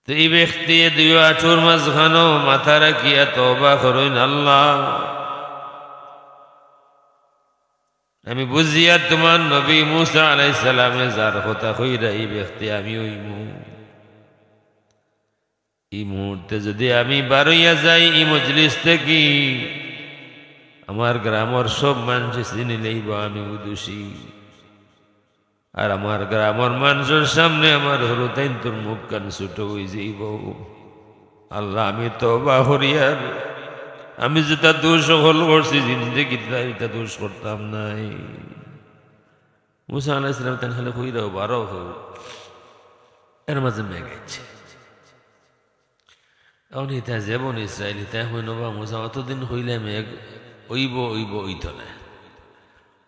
তো এই ব্যক্তি দুই আঁঠুর মাঝখানো মাথা রাখিয়া তওবা করেন, আল্লাহ আমি বুঝিয়া তোমার নবী মুসা আলাইহিস সালামে যার কথা কইরা এই ব্যক্তি আমি হইমু। এই মুহূর্তে যদি আমি বারইয়া যাই এই মজলিস থেকে, আমার গ্রামের সব মানুষ চিনি লইব আমি দোষী। আর আমার গ্রামের মানুষের সামনে আমার হলো তাই তোর মুখ কান ছোট হয়ে যাইব। আল্লাহ আমি তওবা করিয়ার আমি যেটা দোষ হল করছি জিন্দেগিতে এটা দোষ করতাম নাই। মুসা আলাইহিস সালাম তান খালি কইরাও বারো হোক, এর মাঝে মেঘ আইছে। এখন ইতা যেমন ইসরায়েল ইতা হইল বা মুসা অতদিন হইলে মেঘ ওইব ওইব ওইত নাই,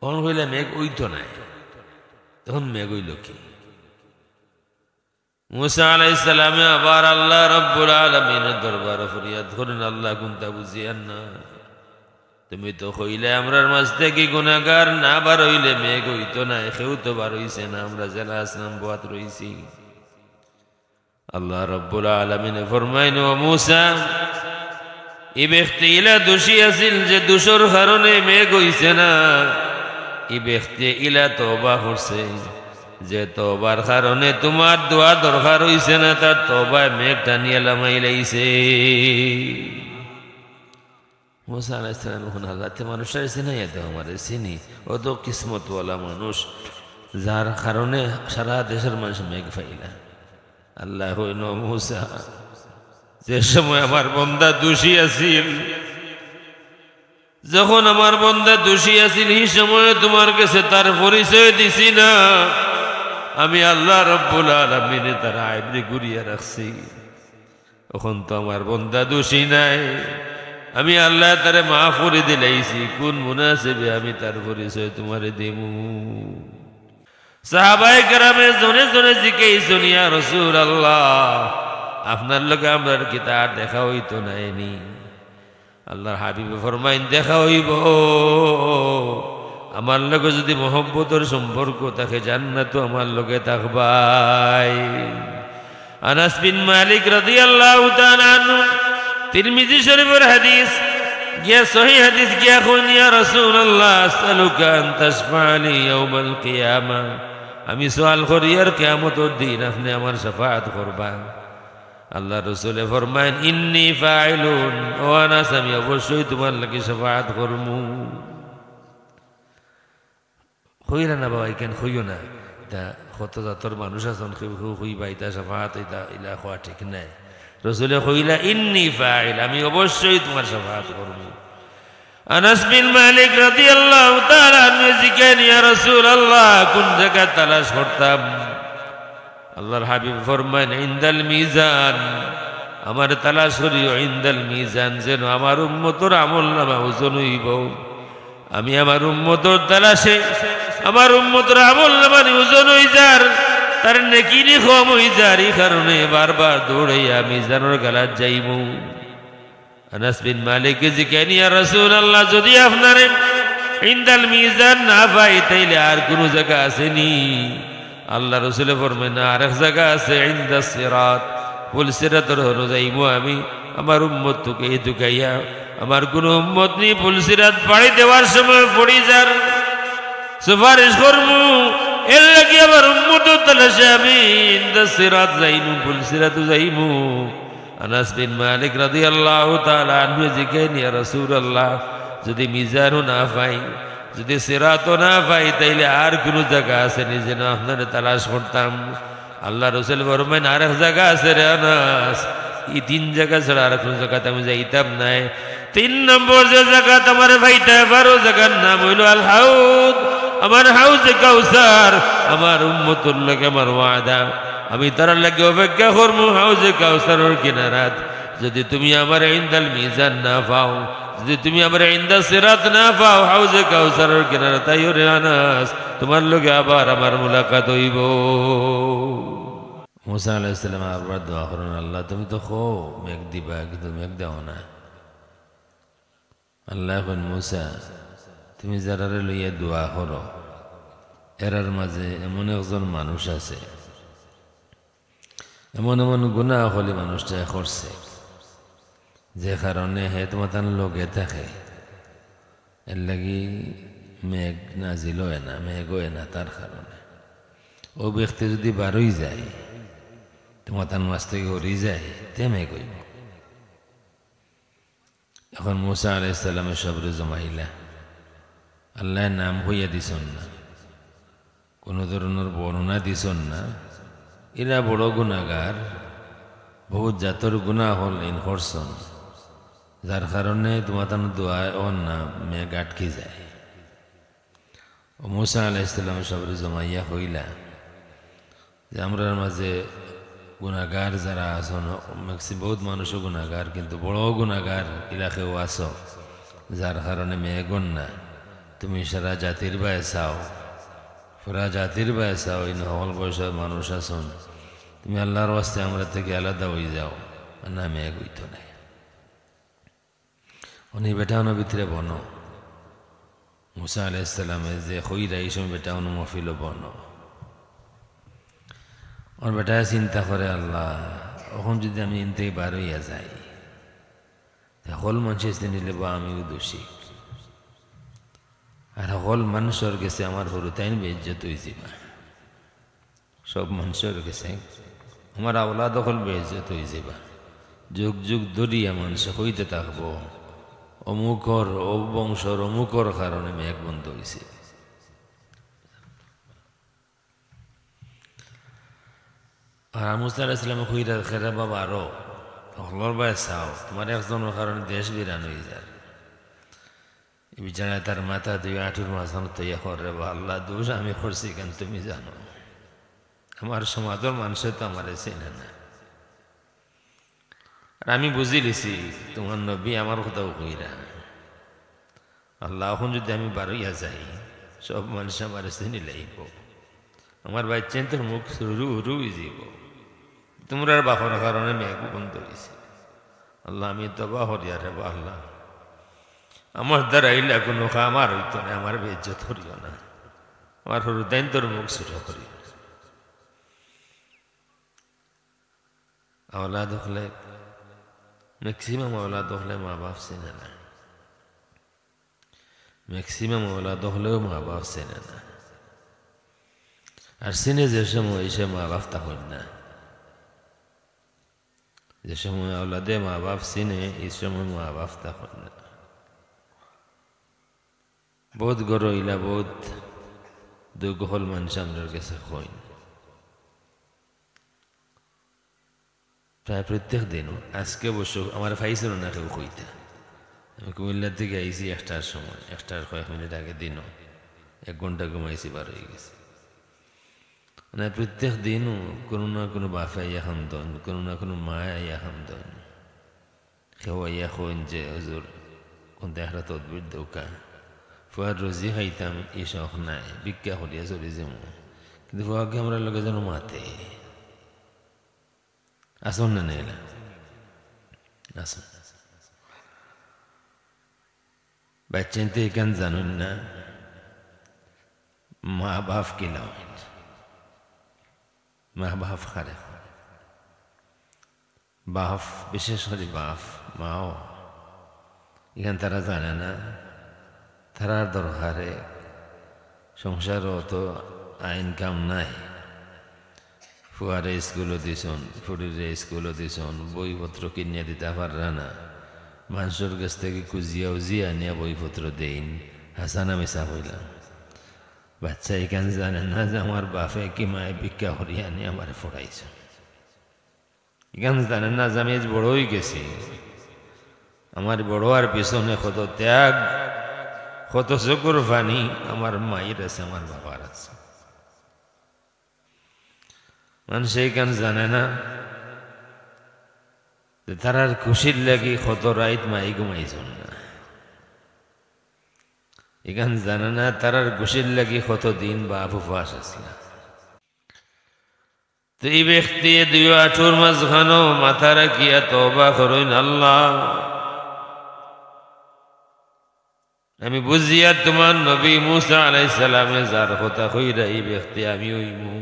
অন হইলে মেঘ ওইত নাই, তখন মেঘ হইল কি? মুসা আলাইহিস সালামে আবার আল্লাহ রাব্বুল আলামিনের দরবারে ফরিয়াদ করেন, আল্লাহ কোনটা বুঝিয়ান না, তুমি তো কইলে আমরার মাঝ থেকে গুনাহগার না বার হইলে মেঘ হইতো না, কেউ তো বার হইছে না, আমরা জেলা আসলাম বাত রইছি। আল্লাহ রাব্বুল আলামিন ফরমাইন, ও মুসা এই ব্যক্তি ইলা দোষী আছিল যে দোষের কারণে মেঘ হইছে না, এই ব্যক্তি ইলা তওবা করছে যে তওবার কারণে তোমার দোয়া দরকার হইছে না, তার তওবায় মেঘ টানিয়া লামাই লাইছে। মুসা আলাইহিস সালাম এখন আল্লাহতে মানুষের চিনাইয়া দেও আমারে চিনি, ও তো কিসমতওয়ালা মানুষ যার কারণে সারা দেশের মানুষ মেঘ পাইলা। আল্লাহ হইল, মুসা যে সময় আমার বন্দা দোষী আছিল, যখন আমার বন্দা দোষী আছিল এই সময় তোমার কাছে তার পরিচয় দিছি না, আমি আল্লাহ রাব্বুল আলামিন তার আইবরে ঘুরিয়ে রাখছি। এখন তো আমার বন্দা দোষী নাই, আমি আল্লাহ তারে মাফ করে দিলাইছি, কোন মুনাসিবে আমি তার পরিচয় তোমারে দেবো? সাহাবায়ে কেরামে জনে জনে জিজ্ঞাসা, ইয়া রাসূলুল্লাহ আপনার লগে আমার কি তার দেখা হইতো নাইনি? আল্লাহর হাবিব ফরমাইন, দেখা হইব। আমার লগে যদি মহব্বতের সম্পর্ক থাকে জান্নাত আমার লগে থাকবাই। আনাস বিন মালিক রাদিয়াল্লাহু তাআলা আনহু, তিরমিজি শরীফের হাদিস গিয়া সহিহ হাদিস গিয়া কোন, ইয়া রাসূলুল্লাহ আসআলুকা আন তাশফা'লি ইয়াউমাল কিয়ামা, আমি সওয়াল করি আর কিয়ামতের দিন আপনি আমার শাফাআত করবা। আল্লাহ রাসূলে ফরমায়েন, ইন্নী ফাইলুন, ও আনাস আমি অবশ্যই তোমার লাগি শাফাআত করমু। হইরা না বাবা, কেন হইও না, এটা কত জাতর মানুষ আছেন হইবা এটা শাফাআত এটা ইলা হওয়া ঠিক নাই। রাসূলে কইলা, ইন্নী ফাইল, আমি অবশ্যই তোমার শাফাআত করমু। আনাস বিন মালিক রাদিয়াল্লাহু তাআলা আনহু জিজ্ঞেস, ইয়া রাসূলুল্লাহ কোন জায়গা তালাশ করতাম? আল্লাহর হাবিব ফরমায়েন, ইনদাল মিজান, আমার তালাশ করিও ইনদাল মিজান, যেন আমার উম্মতের আমলনামা ওজন হইব। আমি আমার উম্মতের তালাশে আমার উম্মতের আমলনামা ওজন হই যার, তার নেকি নি কম হই যার, এই কারণে বারবার দৌড়াইয়া মিজানের গালাত যাইমু। আনাস বিন মালিক জিজ্ঞেস, ইয়া রাসূলুল্লাহ যদি আপনারে ইনদাল মিজান না পাই তাইলে আর কোন জায়গা আসেনি? আল্লাহ রাসূলে ফরমায়েন, আরেক জায়গা আছে, ইনদাস সিরাত, পুল সিরাতের হলো যাইমু আমি আমার উম্মতকে ঢুকাইয়া, আমার কোন উম্মত নি পুল সিরাত পাড়ি দেওয়ার সময় পড়ি যার সুপারিশ করমু, এর লাগি আমার উম্মতের তালাশে আমি ইনদাস সিরাত যাইমু, পুল সিরাত যাইমু। আনাস বিন মালিক রাদিয়াল্লাহু তাআলা আনহু জিজ্ঞেস, ইয়া রাসূলুল্লাহ যদি মিজানও না পাই, যদি সিরাতও না পাই তাইলে আর কোন জায়গা আছে নি যেন আপনারে তালাশ করতাম? আল্লাহ রাসূল ফরমায়েন, আরেক জায়গা আছে রে আনাস, এই তিন জায়গা ছাড়া আর কোন জায়গাতে আমি যাইতাম নাই। 3 নম্বর যে জায়গা তোমার ভাইটা বারো জায়গার নাম হইল আল হাউদ, আমার হাউজে কাউসার, আমার উম্মতুর লগে আমার ওয়াদা, আমি তার লাগে অপেক্ষা করবো হাউজে কাউসারের কিনারাত। যদি তুমি আমার ইনদাল মিজান না পাও, যদি তুমি আমার ইনদা সিরাত না পাও, হাউজে কাউসারের কিনারা তাইও রে আনাস তোমার লগে আবার আমার মুলাকাত হইব। মুসা আলাইহিস সালাম আবার দোয়া করেন, আল্লাহ তুমি তো খো মেঘ দিবা, কিন্তু মেঘ দাও না। আল্লাহ বলেন, মুসা তুমি যারারে লইয়া দোয়া করো এরার মাঝে এমন একজন মানুষ আছে এমন এমন গুনাহ হলে মানুষটা করছে যে কারণে হে তোমার লোকে থাকে এর লাগি মেঘ নাজিল হয় না, মেঘ হয় না। তার কারণে ও ব্যক্তি যদি বারোই যায় তোমার মাছ থেকে হরি যায় তে মেঘ হইব। এখন মুসা আলাইহিস সালামের সবরে জমাইলা আল্লাহর নাম হইয়া দিছন না, কোনো ধরনের বর্ণনা দিছন না। এরা বড় গুণাগার, বহুত জাতর গুণা হল ইন করছন, যার কারণে তোমার দোয়া ওর না মেঘ আটকে যায়। ও মুসা আলাইহিস সালামের সবরে জমাইয়া হইলা যে আমরা মাঝে গুণাগার যারা আছেন, বহুত মানুষও গুণাগার, কিন্তু বড় গুণাগার এলাকেও আছো, যার কারণে মেঘন না। তুমি সারা জাতির বায়ে চাও, পুরা জাতির বায়ে চাও, এই নহল বয়সের মানুষ আছেন, তুমি আল্লাহর ওয়াস্তে আমরা থেকে আলাদা হয়ে যাও, না মেঘ হইতো না। উনি বেটানো ভিতরে বনো মুসা আলাইহিস সালামে যে হইরা এই সময় বেটানো মফিল বনো। ওর বেটা চিন্তা করে আল্লাহ এখন যদি আমি ইনতে বার হইয়া যাই হল মানুষের নিলে বা আমিও দোষী, আর হল মানুষের গেছে আমার হরু তাই বেইজ্জত হয়েছে, সব মানুষের গেছে আমার আওলাদ হল বেইজ্জত হয়েছে। যুগ যুগ ধরিয়া মানুষ হইতে থাকবো অমুকর ও বংশর অমুকর কারণে মেঘ বন্ধ হয়েছে। আর মুসা আলাইহিস সালাম কইরা খেরা বাবা আরো হলর বাই চাও, তোমার একজনের কারণে দেশ বিরান হয়ে যায়। এই বিছানায় তার মাথা দুই আঁটুর মাঝখানে তৈয়া করে, বা আল্লাহ দোষ আমি করছি কেন তুমি জানো, আমার সমাজের মানুষের তো আমার চেনে না। আর আমি বুঝি লিছি তোমার নবী আমার কথাও কইরা আল্লাহ এখন যদি আমি বারইয়া যাই সব মানুষ আমার চিনি লাইব, আমার বাচ্চান তোর মুখ রু রু যাব, তোমরা বাপর কারণে মেঘ বন্ধ হয়েছে। আল্লাহ আমি তো বাহরিয়া রে বা আল্লাহ আমার দ্বারা ইলা কোনো আমার হইতো না, আমার বেজ্জত করিও না, আমার হরুদাইন তোর মুখ ছুটো করিও না। আওলাদ হলে ম্যাক্সিমাম আওলাদ হলে মা বাপ চেনে না, ম্যাক্সিমাম আওলাদ হলেও মা বাপ চেনে না। আর চিনে যে সময় সে মা বাপ তখন না, যে সময় আওলাদে মা বাপ চিনে এই সময় মা বাপ তখন না। বহুত গরো ইলা বহুত দুগহল মানুষ আমার কাছে হইন প্রায় প্রত্যেক দিন। আজকে অবশ্য আমার ফাইছিল না কেউ কইতা, আমি কুমিল্লার থেকে আইসি 1টার সময়, 1টার কয়েক মিনিট আগে দিন 1 ঘন্টা ঘুমাইছি, বার হয়ে গেছে। মানে প্রত্যেক দিনও কোনো না কোনো বাপে আইয়া খামদন, কোনো না কোনো মা আইয়া খামদন, কেউ আইয়া কইন যে হুজুর কোনটা একটা তদবির দৌকা ফুয়ার রোজি খাইতাম, এই শখ নাই, ভিক্ষা করিয়া চলি যাবো, কিন্তু ফুয়াকে আমরা লগে যেন মাতে আসন না নেলা আসন বাচ্চাতে এখান জানুন না মা বাপ কিলাম, মা বাপ খারে বাপ, বিশেষ করে বাপ মাও এখান তারা জানে না, তারার দরকারে সংসারও তো আইন কাম নাই, ফুয়ারে স্কুলও দিছন, ফুরিরে স্কুলও দিছন, বইপত্র কিনিয়া দিতে পাররা না, মানুষের কাছ থেকে কুজিয়া উজিয়া নিয়ে বইপত্র দেইন, হাসানা মিশা হইলাম। বাচ্চা এখানে জানে না যে আমার বাপে কি মায়ে ভিক্ষা করিয়া নিয়ে আমার পড়াইছ, এখানে জানে না যে আমি বড় হয়ে গেছি, আমার বড় আর পিছনে কত ত্যাগ কত চকুর পানি আমার মায়ের আছে, আমার বাবার আছে। মানুষ এইখানে জানে না যে তারার খুশির লাগি কত রাইত মাই ঘুমাইছন না, এখানে জানে না তারার খুশির লাগি কত দিন বাপ উপবাস আসলা। তো এই ব্যক্তি 2 আঁঠুর মাঝখানো মাথা রাখিয়া তওবা করইন, আল্লাহ আমি বুঝিয়া তোমার নবী মুসা আলাইহিস সালামে যার কথা কইরা এই ব্যক্তি আমি হইমু,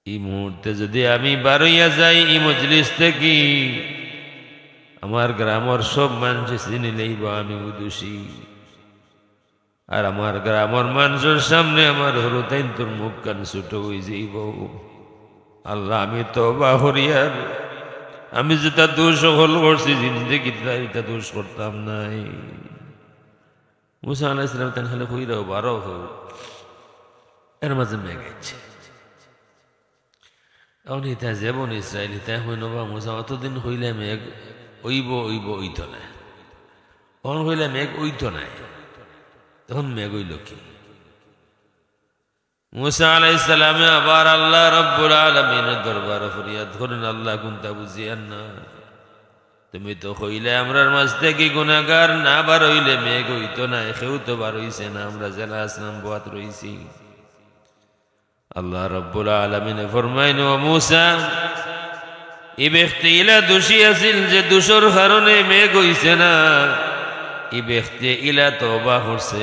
এই মুহূর্তে যদি আমি বারইয়া যাই এই মজলিস থেকে, আমার গ্রামের সব মানুষ চিনি লইব আমি দোষী। আর আমার গ্রামের মানুষের সামনে আমার হলো তাই তোর মুখ কান ছোট হয়ে যাইব। আল্লাহ আমি তওবা করিয়ার, আমি যেটা দোষ হল করছি জিন্দেগিতে এটা দোষ করতাম নাই। মুসা আলাইহিস সালাম তান খালি কইরাও বারো হোক, এর মাঝে মেঘ আইছে। এখন ইতা যেমন ইসরায়েল ইতা হইন বা মুসা অতদিন হইলে মেঘ ওইব ওইত না, তখন হইলে মেঘ ওইত নাই, তখন মেঘ হইল কি? মুসা আলাইহিস সালামে আবার আল্লাহ রাব্বুল আলামিনের দরবারে ফরিয়াদ করেন, আল্লাহ কোনটা বুঝিয়ান না, তুমি তো কইলে আমরার মাঝ থেকে গুনাহগার না বার হইলে মেঘ হইতো না, কেউ তো বার হইছে না, আমরা জেলা আসলাম বাত রইছি। আল্লাহ রাব্বুল আলামিনে ফরমাইন, ও মুসা এই ব্যক্তি ইলা দোষী আছিল যে দোষের কারণে মেঘ হইছে না, এই ব্যক্তি ইলা তওবা করছে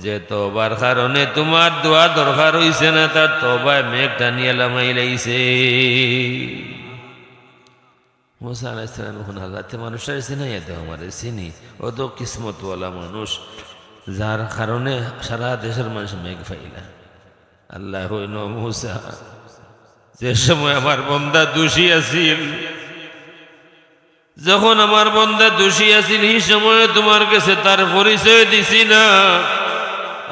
যে তওবার কারণে তোমার দোয়া দরকার হইছে না, তার তওবায় মেঘ টানিয়া লামাই লাইছে। মুসা আলাইহিস সালাম এখন আল্লাহতে মানুষের চিনাইয়া দেও, আমারে চিনি, ও তো কিসমতওয়ালা মানুষ যার কারণে সারা দেশের মানুষ মেঘ পাইলা। আল্লাহ হইল, মুসা যে সময় আমার বন্দা দোষী আছিল, যখন আমার বন্দা দোষী আছিল এই সময় তোমার কাছে তার পরিচয় দিছি না,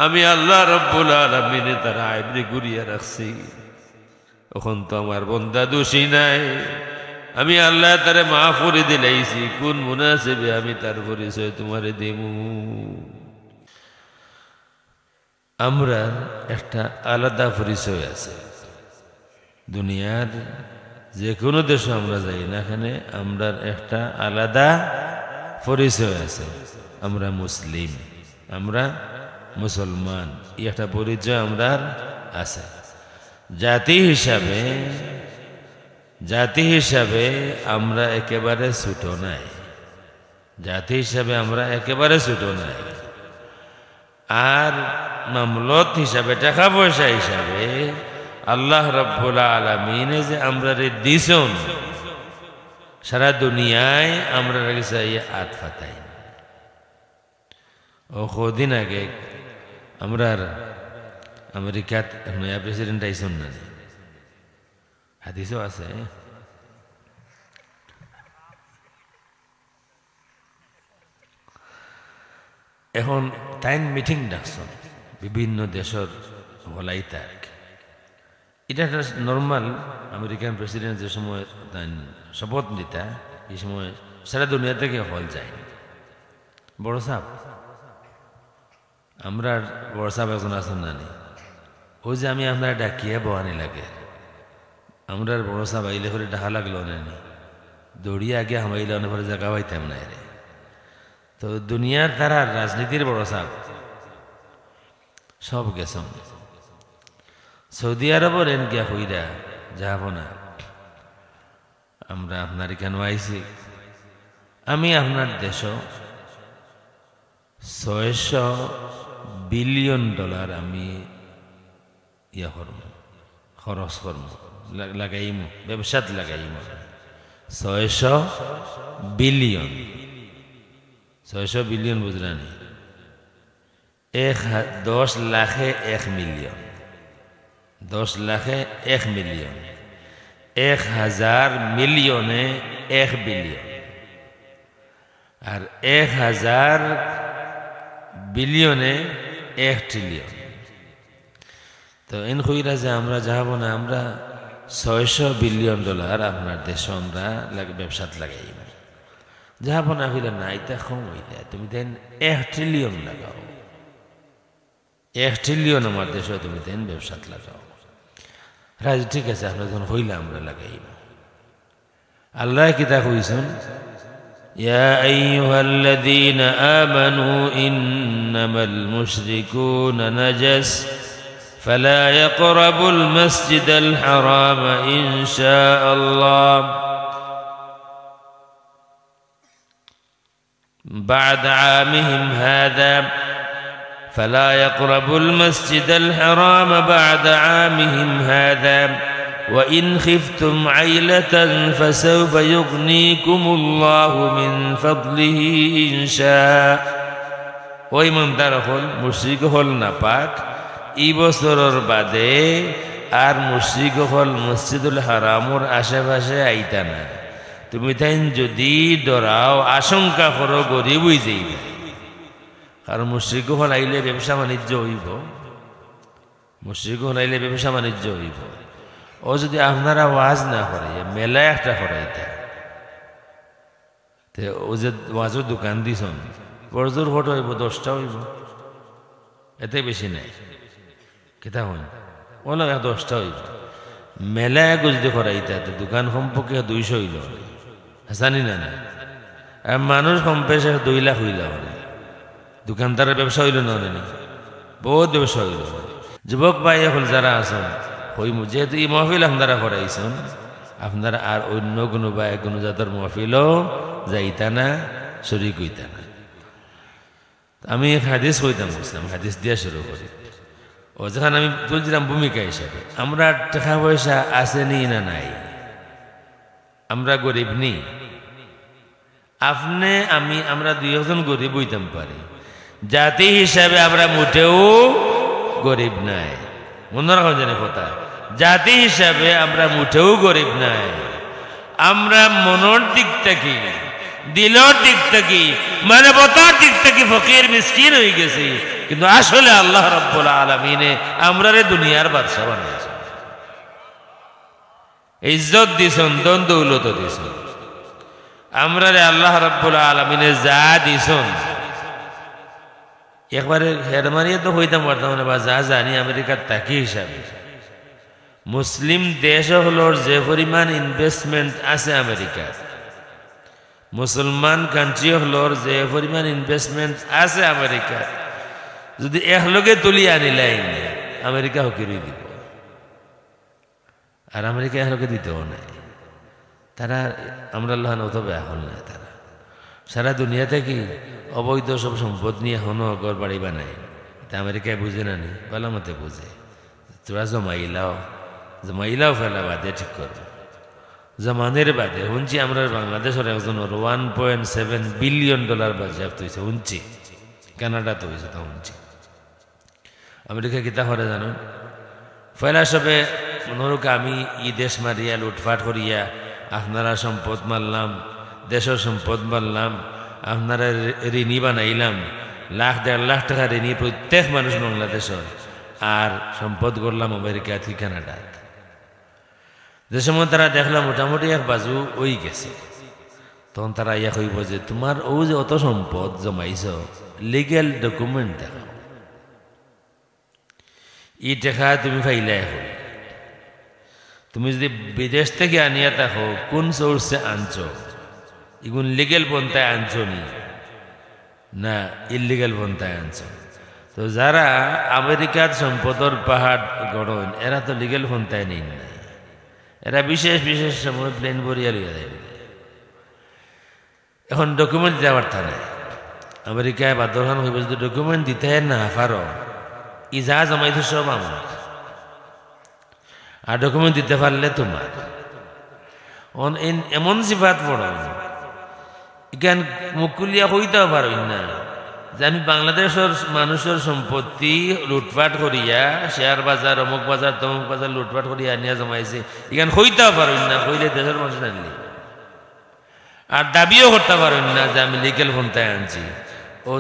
আমি আল্লাহ রাব্বুল আলামিন তার আইবরে ঘুরিয়ে রাখছি। এখন তো আমার বন্দা দোষী নাই, আমি আল্লাহ তারে মাফ করে দিলাইছি, কোন মুনাসিবে আমি তার পরিচয় তোমারে দেবো? আমরা একটা আলাদা পরিচয় আছে, দুনিয়ার যে কোনো দেশে আমরা যাই না এখানে আমরা একটা আলাদা পরিচয় আছে। আমরা মুসলিম, আমরা মুসলমান, এই একটা পরিচয় আমরা আছে। জাতি হিসাবে আমরা একেবারে ছোট নাই, জাতি হিসাবে আমরা একেবারে ছোট নাই। আর মামলত হিসাবে, টাকা পয়সা হিসাবে আল্লাহ রাব্বুল আলামিনে যে আমরা দিছন সারা দুনিয়ায় আমরা চাইয়ে আট ফাতাই। ও কদিন আগে আমরা আমেরিকাত নয়া প্রেসিডেন্ট আইসন না, হাদিসও আছে। এখন টাইম মিটিং ডাকছেন বিভিন্ন দেশের হলাইতাক, এটা একটা নর্মাল। আমেরিকান প্রেসিডেন্ট যে সময় শপথ নিতা এই সময় সারা দুনিয়া থেকে হল যায়। বড় সাহেব, আমরা বড় সাহেব এখন আসেন নানি, ওই যে আমি আপনার ডাকিয়া বহানি লাগে, আমরা বড় সাহেব আইলে করে ডাহা লাগলো নানি, দৌড়িয়ে আগে হামাইলে অনেক করে জায়গা পাইতাম না রে। তো দুনিয়ার তারা রাজনীতির বড় সাহেব সব গেছেন। সৌদি আরবের এন গিয়া হইরা যাব না, আমরা আপনার কেন আইছি, আমি আপনার দেশ $600 বিলিয়ন আমি ইয়া করব, খরচ করব, লাগাইম, ব্যবসাত লাগাইম। 600 বিলিয়ন, 600 বিলিয়ন বুঝলানি, 10 লাখে 1 মিলিয়ন, 10 লাখে 1 মিলিয়ন, 1000 মিলিয়নে 1 বিলিয়ন, আর 1000 বিলিয়নে 1 ট্রিলিয়ন। তো এন কইরা যে আমরা যাব না, আমরা $600 বিলিয়ন আপনার দেশ আমরা ব্যবসাত লাগাই যাব না। হইলে না, এটা কম হইলে তুমি দেন 1 ট্রিলিয়ন লাগাও, 1 ট্রিলিয়ন আমার দেশে তুমি দেন ব্যবসাত লাগাও। রাজি, ঠিক আছে, আমরা যখন হইলে আমরা লাগাইব। আল্লাহ কিতা কইছেন, ইয়া আইয়ুহাল্লাযীনা আমানু ইন্নামাল মুশরিকুনা নাজাস ফালা ইয়াকরাবুল মাসজিদাল হারাম ইনশাআল্লাহ بعد عامهم هذا فلا يقربوا المسجد الحرام بعد عامهم هذا وإن خفتم عيلة فسوف يغنيكم الله من فضله إن شاء ওই ইমানদার হল মুশরিক হল না পাক এই বছরের বাদে আর মুশরিক হল মসজিদুল হারামর আশেপাশে আইতা না তুমি তাই যদি ডরাও আশঙ্কা করো গরিব হয়ে যাইবে কারণ মুশরিক হল আইলে ব্যবসা বাণিজ্য হইব মুশরিক হল আইলে ব্যবসা বাণিজ্য হইব ও যদি আপনারা ওয়াজ না করে মেলা একটা করাইতা ও যে ওয়াজের দোকান দিছন বড়জোর ভোট হইব 10টা হইব এতে বেশি নাই কেতা হইন ওলা 10টা হইব মেলা এক যদি করাইতা দোকান সম্পর্কে 200 হইল জানি না আর মানুষ কম পেশা 2 লাখ হইল দোকানদারের ব্যবসা হইল না বহুত ব্যবসা হইল যুবক ভাই এখন যারা আছেন হইমু যেহেতু এই মহফিল আপনারা করাইছেন আপনারা আর অন্য কোনো বা কোনো জাতের মহফিলও যাইতা না শরীক হইতা না আমি হাদিস কইতাম বুঝলাম হাদিস দিয়া শুরু করি ও যখন আমি তুলছিলাম ভূমিকা হিসাবে আমরা টাকা পয়সা আছে নি না নাই আমরা গরিব নি আপনি আমি আমরা 2 জন গরিব হইতাম পারি জাতি হিসাবে আমরা মোটেও গরিব নাই মনে রাখুন জানি কথা জাতি হিসাবে আমরা মুঠেও গরিব নাই আমরা মনের দিক থেকে দিলের দিক থেকে মানবতার দিক থেকে ফকির মিসকিন হয়ে গেছি কিন্তু আসলে আল্লাহ রাব্বুল আলামিনে আমরারে দুনিয়ার বাদশা বানাইছেন ইজ্জত দিছেন ধন দৌলত দিছেন আমরারে আল্লাহ রাব্বুল আলামিনে যা দিছেন একবারে হেরমানিয়ে তো হইতাম পারতাম না বা যা জানি আমেরিকার তাকি হিসাবে মুসলিম দেশ হলোর যে পরিমাণ ইনভেস্টমেন্ট আছে আমেরিকার মুসলমান কান্ট্রি হলোর যে পরিমাণ ইনভেস্টমেন্ট আছে আমেরিকার যদি একলগে তুলি আনিলাইন আমেরিকা হকিরই দিব আর আমেরিকা একলগে দিতেও নাই তারা আমরা আল্লাহ নতবে এখন নাই তারা সারা দুনিয়াতে কি অবৈধ সব সম্পদ নিয়ে এখনো ঘর বাড়ি বানায় এটা আমেরিকায় বুঝে না নি ভালো মতে বুঝে তোরা জমাইলাও ফেলা বাদে ঠিক করবে জমানের বাদে শুনছি আমরা বাংলাদেশের একজনের $1.7 বিলিয়ন বাজেয়াপ্ত হয়েছে শুনছি কানাডা তো হয়েছে তা শুনছি আমেরিকা কিতা করে জানো ফেলা সবে মনোরকে আমি ই দেশ মারিয়া লুটফাট করিয়া আপনারা সম্পদ মারলাম দেশের সম্পদ মারলাম আপনারা ঋণী বানাইলাম লাখ 1.5 লাখ টাকা ঋণী প্রত্যেক মানুষ বাংলাদেশের আর সম্পদ করলাম আমেরিকা থেকে কানাডা যে সময় তারা দেখলাম মোটামুটি এক বাজু ওই গেছে তখন তারা ইয়া কইব যে তোমার ও যে অত সম্পদ জমাইছ লিগেল ডকুমেন্ট দেখাও ই টাকা তুমি ফাইলাই হই তুমি যদি বিদেশ থেকে আনিয়া থাকো কোন সোর্সে আনছো এগুন লিগেল পন্থায় আনছো নি না ইলিগেল পন্থায় আনছো তো যারা আমেরিকার সম্পদর পাহাড় গড়ন এরা তো লিগেল পন্থায় নেই না এরা বিশেষ বিশেষ সময় প্লেন ভরিয়া লইয়া দেয় এখন ডকুমেন্ট দিতে পারত না আমেরিকায় বাধ্যখান হইব যদি ডকুমেন্ট দিতে না পারো ই যা জমাইছে সব আমার আর ডকুমেন্ট দিতে পারলে তোমার এমন সিফাত পড়ো ইখান মুকুলিয়া হইতেও পারো না যে আমি বাংলাদেশের মানুষের সম্পত্তি লুটপাট করিয়া শেয়ার বাজার অমুক বাজার তমুক বাজার লুটপাট করিয়া আনিয়া জমাইছে ইখান হইতেও পারো না হইলে দেশের মানুষ আনলি আর দাবিও করতে পারো না যে আমি লিগেল পন্থায় আনছি ও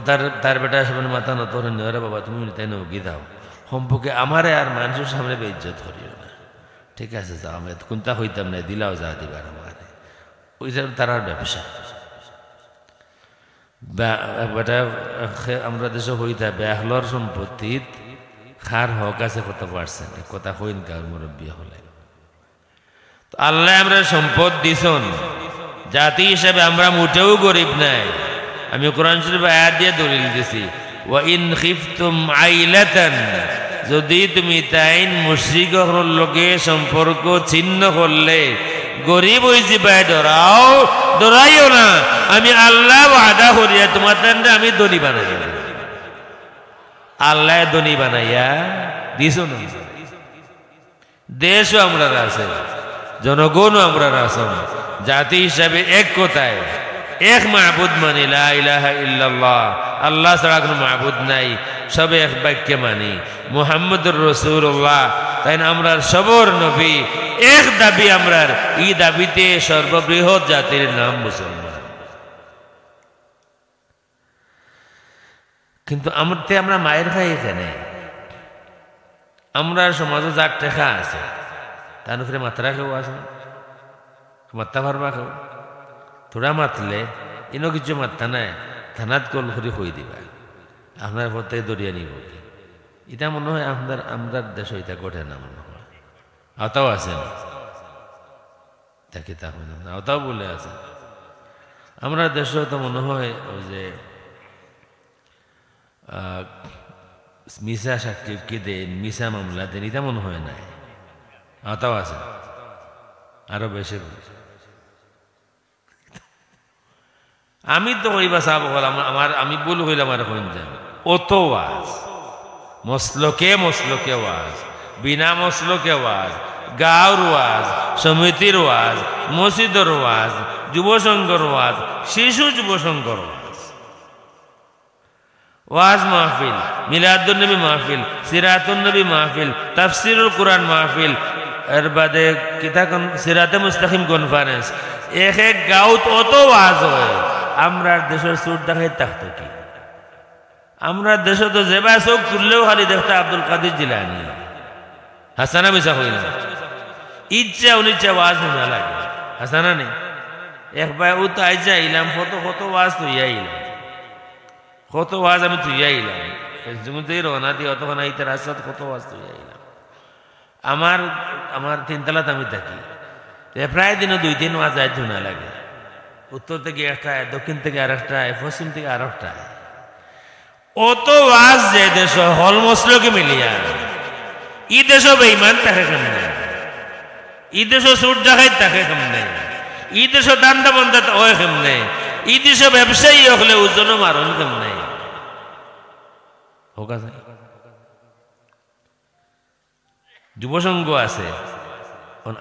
তার বেটা সবাই মাথা নত রে বাবা তুমি তাই নৌকি দাও সম্পর্কে আমারে আর মানুষের সামনে বেইজ্জত করিও না ঠিক আছে যাও আমি কোনটা হইতাম না দিলাও যা দিবার আমারে ওইটা তারার ব্যবসা বেটা আমরা দেশে হইতা বেহলর সম্পত্তিত খার হক আছে কত পার্সেন্ট কথা হইন কার মুরব্বী হলে তো আল্লাহ আমরা সম্পদ দিছন জাতি হিসেবে আমরা মোটেও গরিব নাই আমি কোরআন শরীফ আয়াত দিয়ে দলিল দিছি ওয়া ইন খিফতুম আইলাতান যদি তুমি তাইন মুশরিকর লগে সম্পর্ক ছিন্ন করলে গরিব হইছি ভাই ডরাইও না আমি আল্লাহ ওয়াদা করিয়া তোমার আমি ধনী বানাই আল্লাহ ধনী বানাইয়া দিছো না দেশও আমরা আছে, জনগণও আমরা আছেন, জাতি হিসাবে এক কথায় এক মাহবুদ মানি, লা ইলাহা ইল্লাল্লাহ, আল্লাহ ছাড়া কোনো মাহবুদ নাই, সবে এক বাক্যে মানি মুহাম্মদুর রাসূলুল্লাহ। তাই আমরা সবর নবী, এক দাবি আমরার, এই দাবিতে সর্ববৃহৎ জাতির নাম মুসলমান। কিন্তু আমরা মায়ের খাই এখানে, আমরা সমাজে যার টেকা আছে তার উপরে মাত্রা কেউ আছে, মাত্রা পারবা কেউ থোড়া মাতলে ইনো কিছু মাত্রা নাই, থানাত কল করে হয়ে দিবা, আপনার পর থেকে দরিয়া নিব। এটা মনে হয় আমরা দেশ এটা ঘটে না, মনে হয় আওতাও আছে না, কিতাব আওতাও বলে আছে। আমরা দেশে তো মনে হয় ওই যে মিশা সাক্ষী দেন, মিশা মামলা দেন, এটা মনে হয় নাই, আওতাও আছে আরো বেশি। আমি তো কইবা সাহেব আমি ভুল হইলাম, আর কইন যান অত ওয়াজ, মসলকে ওয়াজ, বিনা মসলকে ওয়াজ, গাঁওর ওয়াজ, সমিতির ওয়াজ, মসজিদের ওয়াজ, যুব সংঘর ওয়াজ, শিশু যুব সংঘর ওয়াজ মাহফিল, মিলাদুন নবী মাহফিল, সিরাতুন নবী মাহফিল, তাফসিরুল কুরআন মাহফিল, এর বাদে কিতাব সিরাতে মুস্তাকিম কনফারেন্স, এক গাঁওত অত ওয়াজ হয়। আমরা দেশের সুর দেখাই থাকতো কি? আমরা দেশে তো যেবা চোখ তুললেও খালি দেখতে আব্দুল কাদের জিলানী, হাসানা মিশা হইল, ইচ্ছা অনিচ্ছা ওয়াজ শোনা লাগে, হাসানা নেই একবার ও তো আইসা ইলাম, কত ওয়াজ তুইয়া ইলাম, কত ওয়াজ আমি তুইয়া ইলাম, রওনা দিয়ে অতক্ষণ আইতে রাস্তাত কত ওয়াজ তুইয়া ইলাম। আমার তিনতলাত আমি থাকি, প্রায় দিনও 2-3 ওয়াজ আয় শোনা লাগে, উত্তর থেকে একটা, দক্ষিণ থেকে আর একটা, পশ্চিম থেকে আর একটা, অত ওয়াজ যে দেশ হল মসলকে মিলিয়া, ই দেশ বেঈমান থাকে কেমনে, ই দেশ সুর দেখাই থাকে কেমনে, ই দেশ দান্দা বন্ধা হয় কেমনে, ই দেশ ব্যবসায়ী হলে ওজন মারণ কেমনে হোক আছে। যুবসংঘ আছে,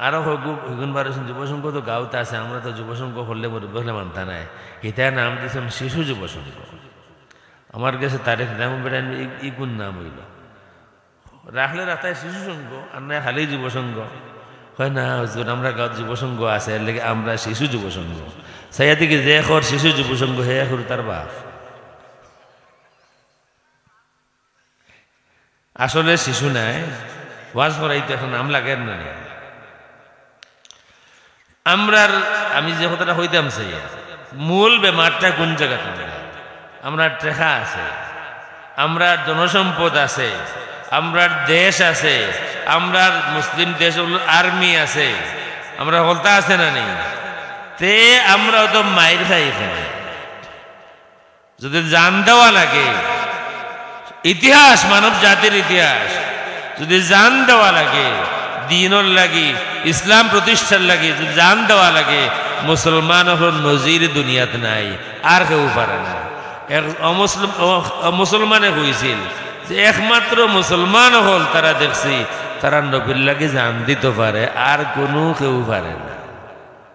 আরো বার যুবসংঘ তো গাঁওতে আছে, আমরা তো যুবসংঘ হলে বলে মানতা নাই, এটার নাম দিয়েছেন শিশু যুবসংঘ। আমার কাছে তারিখ নাম বেড়ান ইগুন নাম হইল, রাখলে রাতায় শিশু সংঘ আর না খালি যুবসংঘ হয় না, আমরা গাঁত যুবসংঘ আছে, এর লেগে আমরা শিশু যুবসংঘ। সাইয়া দিকে যে এখন শিশু যুবসংঘ হে এখন তার বাপ, আসলে শিশু নাই, ওয়াজ পড়াইতে এখন নাম লাগে না। আমি যে কথাটা হইতাম সেই মূল বেমারটা কোন জায়গাতে, আমরা টেকা আছে, আমরা জনসম্পদ আছে, আমরা দেশ আছে, আমরা মুসলিম দেশ আর্মি আছে, আমরা হলতা আছে না নেই, তে আমরা তো মাইর খাই এখানে। যদি জান দেওয়া লাগে ইতিহাস, মানব জাতির ইতিহাস যদি জান দেওয়া লাগে, দিনর লাগি, ইসলাম প্রতিষ্ঠার লাগে যদি জান দেওয়া লাগে, মুসলমান নজির দুনিয়াতে নাই, আর কেউ পারে না। মুসলমানে হয়েছিল যে একমাত্র মুসলমান হল তারা দেখছি তারা নবীর লাগে জান দিতে পারে, আর কোনো কেউ পারে না।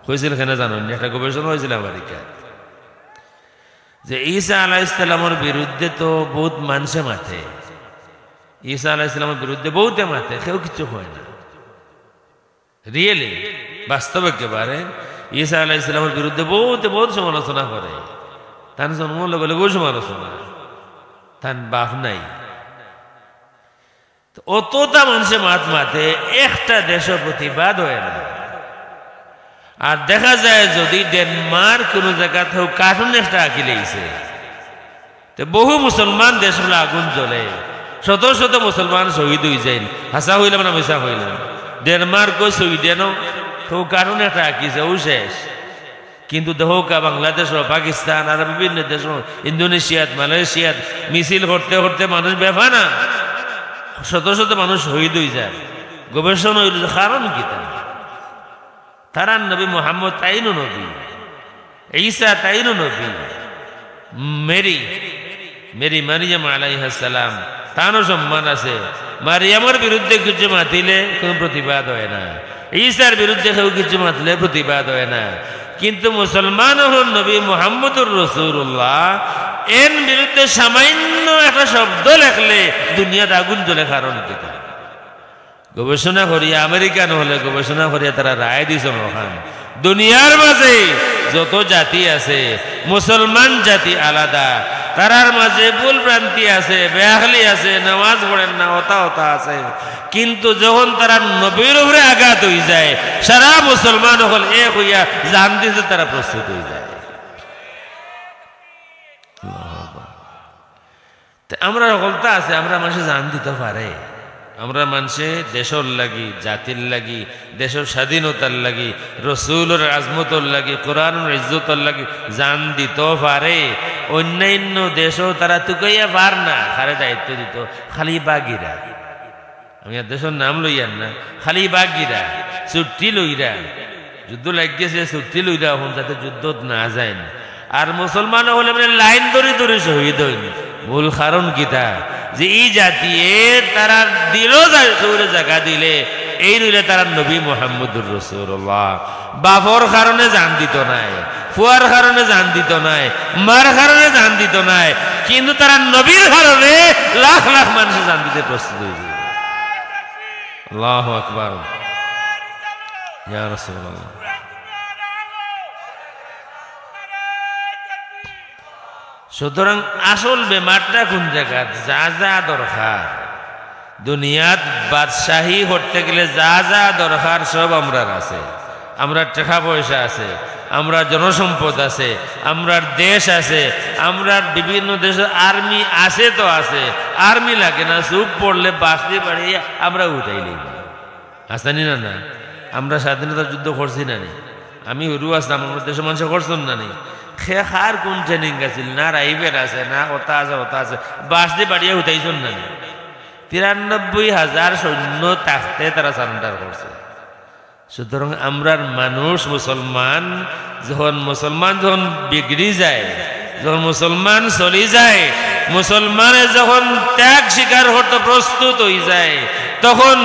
হয়েছিল কেন জানেন? একটা গবেষণা হয়েছিল আমেরিকা, যে ঈসা আলাইহিস সালামের বিরুদ্ধে তো বহুত মানুষে মাথে, ঈসা আলাইহিস সালামের বিরুদ্ধে বহুতে মাথে, কেউ কিছু হয় না। রিয়েলি বাস্তব একেবারে ঈসা আলাইহিস সালামের বিরুদ্ধে বহুত সমালোচনা করে, তার জন্ম লগে লগেও সমালোচনা, তার বাপ নাই, অতটা মানুষে মাথে, একটা দেশ প্রতিবাদ হয় না। আর দেখা যায় যদি ডেনমার্ক কোন জায়গাতেও কার্টুন একটা আঁকি লেগেছে, বহু মুসলমান দেশ হলে আগুন জ্বলে, শত শত মুসলমান শহীদ হয়ে যায়, হাসা হইলাম না মিশা হইলাম। ডেনমার্ক সুইডেনও তো কার্টুন একটা আঁকিছে, ও শেষ। কিন্তু দেখোকা বাংলাদেশ, পাকিস্তান আর বিভিন্ন দেশ, ইন্দোনেশিয়াত, মালয়েশিয়াত মিছিল করতে করতে মানুষ বেফা না, শত শত মানুষ শহীদ হয়ে যায়। গবেষণা হইল কারণ কি? তারা নবী মুহাম্মদ তাইনও নবী, ঈসা তাইনও নবী, মেরি মারিয়াম আলাইহিস সালাম তারও সম্মান আছে, মারিয়ামের বিরুদ্ধে কিছু মাতিলে কোনো প্রতিবাদ হয় না, ঈসার বিরুদ্ধে কেউ কিছু মাতলে প্রতিবাদ হয় না। কিন্তু মুসলমান হন নবী মুহাম্মদুর রাসূলুল্লাহ এর বিরুদ্ধে সামান্য একটা শব্দ লেখলে দুনিয়ার আগুন জ্বলে। কারণ কি? গবেষণা করিয়া, আমেরিকান হলে গবেষণা করিয়া তারা রায় দিয়েছেন ওখান দুনিয়ার মাঝে যত জাতি আছে মুসলমান জাতি আলাদা, তারার মাঝে ভুল ভ্রান্তি আছে, বেআখলি আছে, নামাজ পড়েন না, ওতা ওতা আছে। কিন্তু যখন তারা নবীর উপরে আঘাত হয়ে যায় সারা মুসলমান হল এক হইয়া জান দিতে তারা প্রস্তুত হয়ে যায়। আমরা সকলতা আছে, আমরা মানুষে জান দিতে পারে, আমরা মানুষে দেশের লাগি, জাতির লাগি, দেশের স্বাধীনতার লাগি, রসুলের আজমতর লাগি, কোরআনের ইজ্জতর লাগি জান দিত পারে। অন্যান্য দেশও তারা তুকাইয়া পার না, খারে দায়িত্ব দিত খালি বাগিরা। আমি আর দেশের নাম লইয়ার না, খালি বাগিরা ছুটি লইরা, যুদ্ধ লাগিয়েছে ছুটি লইরা হন যাতে যুদ্ধ না যায়। আর মুসলমান হলে মানে লাইন ধরে ধরে শহীদ হইন। মূল কারণ কিতা যে এই জাতি তারা দিল জায়গা দিলে এই রইলে তারা নবী মুহাম্মদুর রাসূলুল্লাহ বাপর কারণে জান দিত নাই, ফুয়ার কারণে জান দিত নাই, মার কারণে জান দিত নাই, কিন্তু তারা নবীর কারণে লাখ লাখ মানুষ জান দিতে প্রস্তুত হয়েছে। আল্লাহু আকবার, ইয়া রাসূলুল্লাহ। সুতরাং আসল বেমারটা কোন জায়গা? যা যা দরকার দুনিয়াত বাদশাহী করতে গেলে যা যা দরকার সব আমরার আছে। আমরা টাকা পয়সা আছে, আমরা জনসম্পদ আছে, আমরার দেশ আছে, আমরার বিভিন্ন দেশের আর্মি আছে, তো আছে, আর্মি লাগে না, চুপ পড়লে বাঁচতে পারি আমরা উঠাইলেই আসানি না। না আমরা স্বাধীনতার যুদ্ধ করছি না নি? আমি হরু আসলাম, আমার দেশের মানুষ করছেন না নি? খেখার কোন ট্রেনিং আছিল না? রাইফেল আছে না? ওটা আছে, ওটা আছে, বাঁচতে পারিয়া উঠাইছেন না নি? 93,000 সৈন্য থাকতে তারা সারেন্ডার করছে। সুতরাং আমরার মানুষ মুসলমান যখন বিগড়ি যায়, যখন মুসলমান চলি যায়, মুসলমানে যখন ত্যাগ স্বীকার করতে প্রস্তুত হয়ে যায়, তখন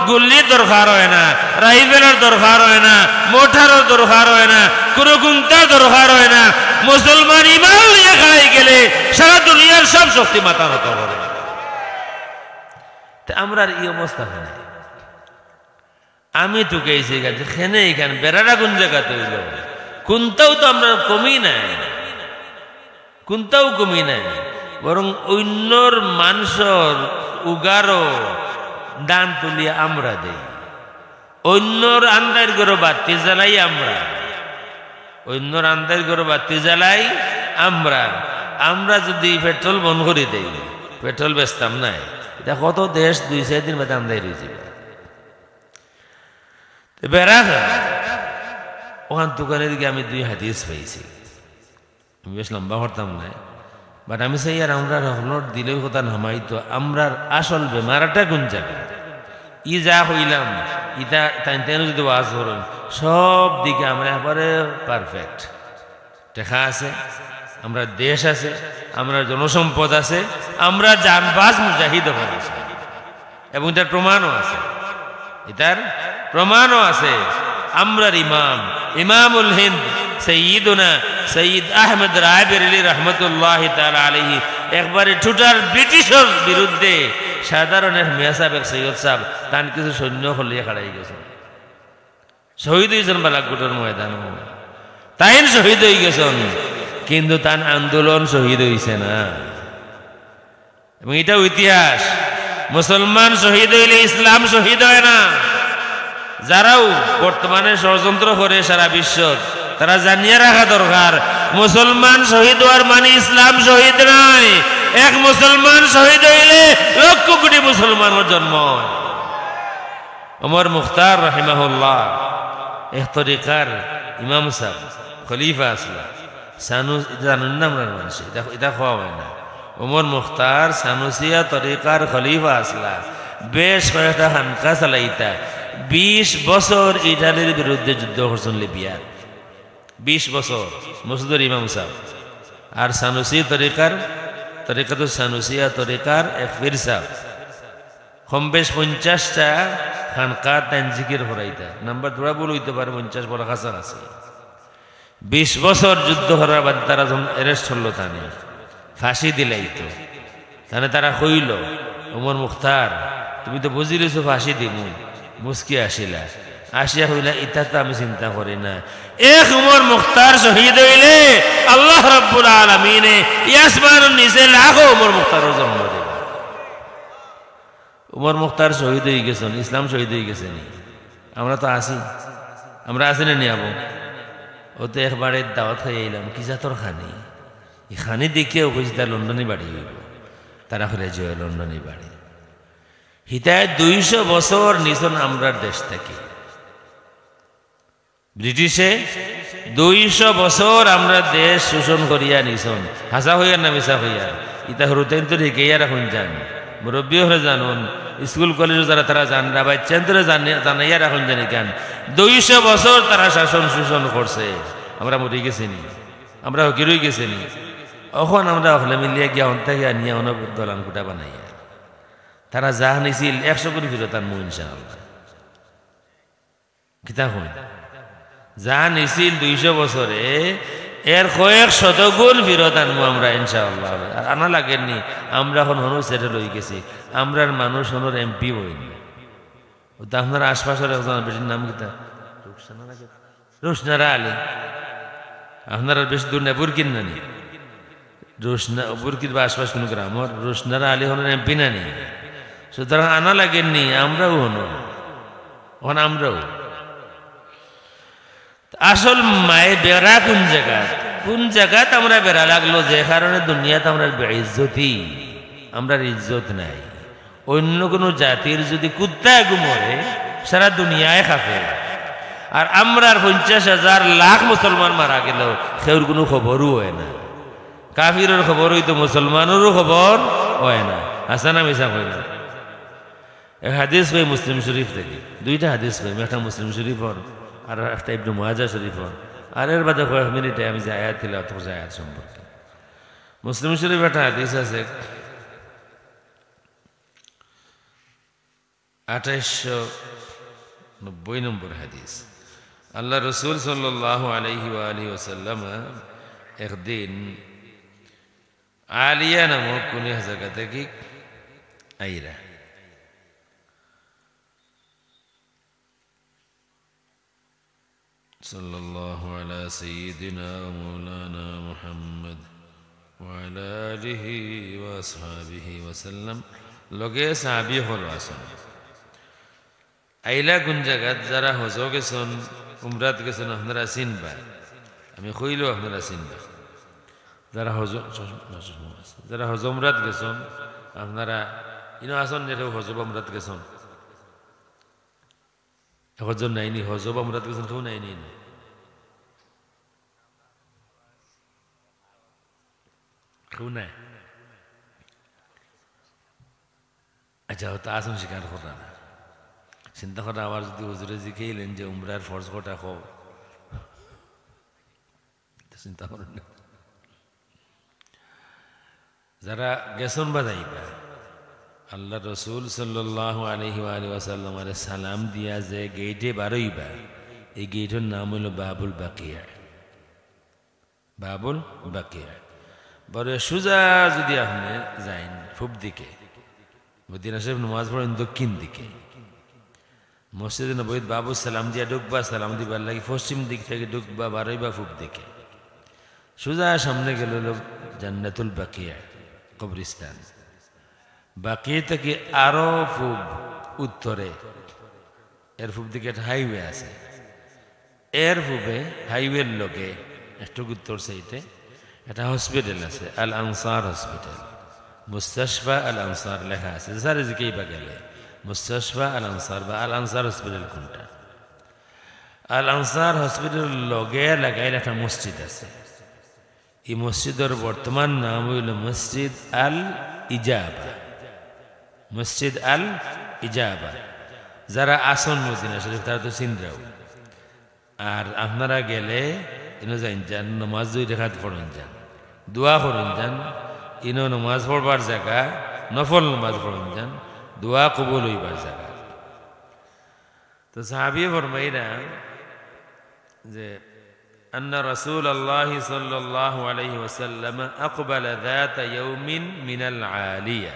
গুল্লির দরকার হয় না, রাইফেলের দরকার হয় না, মোটারের দরকার হয় না, কোনো গুন্তার দরকার হয় না। মুসলমান ইমান নিয়ে খাই গেলে সারা দুনিয়ার সব শক্তি মাথা নত করে। আমরা এই অবস্থা হয় না। আমি তোকে এই জায়গাতে খেনে এখানে বেড়াটা কোন জায়গা তৈল, কোনটাও তো আমরা কমি নাই, কোনটাও কমি নাই, বরং অন্যর মানুষের উগারও দান তুলিয়া আমরা দেই। অন্যর আন্দার গরো বাতি জ্বালাই আমরা, অন্যর আন্দার গরো বাতি জ্বালাই আমরা। আমরা যদি পেট্রোল বন্ধ করে দেই, পেট্রোল বেচতাম নাই, এটা কত দেশ 2-4 দিন বাদে আমদাই রয়েছে। বেড়া ওখান দোকানের দিকে আমি 2 হাদিস পাইছি, আমি বেশ লম্বা করতাম না, বাট আমি চাই আর আমরা হলর দিলেও কথা নামাইতো আমরার আসল বেমারাটা কোন জায়গা। ই যা হইলাম ইটা তাই যদি ওয়াজ করেন সব দিকে আমরা একেবারে পারফেক্ট। টেকা আছে, আমরা দেশ আছে, আমরা জনসম্পদ আছে, আমরা জানবাজ মুজাহিদ আছে, এবং এটার প্রমাণও আছে, এটার প্রমাণও আছে। আমরার ইমামুল হিন্দ সৈয়দুনা সৈয়দ আহমদ রায়বেরেলি রহমতুল্লাহ তাআলা আলাইহি একবারে টোটাল ব্রিটিশের বিরুদ্ধে সাধারণ এক মিয়া সাহেব, এক সৈয়দ সাহেব তান কিছু সৈন্য হলিয়ে খাড়াই গেছেন, শহীদ হয়েছেন বালাকোটের ময়দান, তাই শহীদ হয়ে গেছেন, কিন্তু তান আন্দোলন শহীদ হয়েছে না। এবং এটাও ইতিহাস, মুসলমান শহীদ হইলে ইসলাম শহীদ হয় না। যারাও বর্তমানে ষড়যন্ত্র করে সারা বিশ্ব, তারা জানিয়ে রাখা দরকার মুসলমান শহীদ হওয়ার মানে ইসলাম শহীদ নয়। এক মুসলমান শহীদ হইলে লক্ষ কোটি মুসলমানের জন্ম। ওমর মুখতার রাহিমাহুল্লাহ এক তরিকার ইমাম সাহেব, খলিফা আসলা জানুন না আমরা মানুষ, এটা খাওয়া হয় না। ওমর মুখতার সানুসিয়া তরিকার খলিফা আসলা, বেশ কয়েকটা হানকা চালাইতা। 20 বছর ইটালির বিরুদ্ধে যুদ্ধ করছেন লিবিয়ার, 20 বছর মসুদের ইমাম সাহেব। আর সানুসি তরিকার সানুসিয়া তরিকার এক পীর সাহেব কম বেশ 50টা খানকা তাইন জিকির হরাইতা নাম্বার ধরা বল হইতে পারে 50 বড় কাছাকাছি 20 বছর যুদ্ধ করার বাদ তারা যখন অ্যারেস্ট হলো তানে ফাঁসি দিলাইতো তাহলে তারা কইল ওমর মুখতার তুমি তো বুঝি লইছো ফাঁসি দিমু মুস্কি আসিলা আসিয়া হইলা ইটা তো আমি চিন্তা করি না এক উমর মুখতার শহীদ হইলে আল্লাহ রাব্বুল আলামিনে ইয়াসমানুন নিচে লাখো উমর মুখতারের জন্ম দেবে উমর মুখতার শহীদ হয়ে গেছেন ইসলাম শহীদ হয়ে গেছেন আমরা তো আসি আমরা আসি না নিয়াবো ও তো একবারে দাওয়াত খাইয়ে এলাম কি জাতর খানি এই খানি দেখিয়েও কইছি তার লন্ডনে বাড়ি হইব তারা ফিরে জয় লন্ডনে বাড়ি হিতায় 200 বছর নিছন আমরার দেশ থেকে ব্রিটিশে 200 বছর আমরা দেশ শোষণ করিয়া নিছন হাসা হইয়া না মিশা হইয়া ইতা হরুতেন তো ঢেকেইয়া রাখুন যান মুরব্বী হলে জানুন স্কুল কলেজে যারা তারা জানরা বাচ্চান তোরা জানাইয়া রাখুন জানি কেন 200 বছর তারা শাসন শোষণ করছে আমরা মরে গেছি নি আমরা হকি রয়ে গেছি নি এখন আমরা হলে মিলিয়া গিয়া অন্তাকে আনিয়া অনেক দলান কুটা বানাইয়া তারা যা নিছিল 100 কোটি ফিরত আনবো ইনশাআল্লাহ কিতা হই যা নিছিল 200 বছরে এর কয়েক শতগুণ ফিরত আনবো আমরা ইনশাআল্লাহ আনা লাগেননি আমরা এখন হনু সেটেল হয়ে গেছি আমরার মানুষ হনোর এমপি হইনি ওটা আপনার আশপাশের একজন বেটির নাম কিতা রোশনারা আলী আপনারা বেশি দূর নেই বুরকিন নানি রোশনা বুরকির বা আশপাশ কোনো গ্রাম রোশনারা আলী হনোর এমপি নানি সুতরাং আনা লাগেননি আমরাও হনো এখন আমরাও আসল মায়ে বেড়া কোন জায়গাত আমরা বেড়া লাগলো যে কারণে দুনিয়াতে আমরা বেইজ্জতি আমরা ইজ্জত নাই অন্য কোনো জাতির যদি কুত্তা গুমরে সারা দুনিয়ায় খাফে আর আমরার 50,000 লাখ মুসলমান মারা গেল সেওর কোনো খবরও হয় না কাফিরের খবর হইতো মুসলমানেরও খবর হয় না হাসানা মিশা হয় না এক হাদিস ভাই মুসলিম শরীফ থেকে দুইটা হাদিস ভাই একটা মুসলিম শরীফর আর একটা ইবনে মুয়াজা শরীফর আর এর বাদে কয়েক মিনিটে আমি যে আয়াত তিলাওয়াত করছি আয়াত সম্পর্কে মুসলিম শরীফ একটা হাদিস আছে 2890 নম্বর হাদিস আল্লাহ রসুল সাল্লাল্লাহু আলাইহি ওয়া আলিহি ওয়াসাল্লাম একদিন আলিয়া নামক কোন জায়গা থেকে আইরা সাল্লাল্লাহু আলা সাইয়্যিদিনা ওয়া মাওলানা মুহাম্মদ ওয়া আলা আলিহি ওয়া আসহাবিহি ওয়া সাল্লাম লগে সাহাবী হল আসেন আইলা কোন জায়গা যারা হজ গেছেন উমরাত গেছেন আপনারা চিনবা আমি কইলেও আপনারা চিনবা যারা হজ উমরাত গেছেন আপনারা ইনো আসন যে হজ উমরাত গেছেন হজর নাইনি হজ উমরাত গেছেন কেউ নাইনি কেউ নাই আচ্ছা হয়তো আসন স্বীকার করা না চিন্তা করা আবার যদি হুজুরে জিখেইলেন যে উমরার ফরজ কটা খাও চিন্তা করেন না যারা গেছন বা যাইবা আল্লাহ রসুল সাল্লাল্লাহু আলাইহি ওয়া সাল্লাম সালাম দিয়া যে গেটে বারইবা এই গেটের নাম হলো বাবুল বাকিয়া বাবুল বাকিয়া বড় সোজা যদি আপনি যাইন পূব দিকে মদিনা শরীফ নামাজ পড়েন দক্ষিণ দিকে মসজিদে নববীত বাবু সালাম দিয়া ঢুকবা সালাম দিবার লাগি পশ্চিম দিক থেকে ঢুকবা বারইবা পূব দিকে সোজা সামনে গেল হলো জান্নাতুল বাকিয়া কবরস্থান বাকি থেকে আরো পূব উত্তরে এর পূব দিকে একটা হাইওয়ে আছে এর পূবে হাইওয়ের লগে একটু উত্তর সাইডে একটা হসপিটাল আছে আল আনসার হসপিটাল মুস্তাশফা আল আনসার লেখা আছে সারে জিকেই বা গেলে মুস্তাশফা আল আনসার বা আল আনসার হসপিটাল কোনটা আল আনসার হসপিটাল লগে লাগাইলে একটা মসজিদ আছে এই মসজিদের বর্তমান নাম হইল মসজিদ আল ইজাবা মসজিদ আল ইজাবা যারা আসন মদিনা শরীফ তারা তো চিনরাও আর আপনারা গেলে ইনো যান নমাজ 2 রাকাত পড়েন যান দোয়া করেন যান ইনো নমাজ পড়বার জায়গা নফল নমাজ পড়েন যান দোয়া কবুল হইবার জায়গা। তো সাহাবী ফরমাইরা যে أن رسول الله صلى الله عليه وسلم أقبل ذات يوم من العالية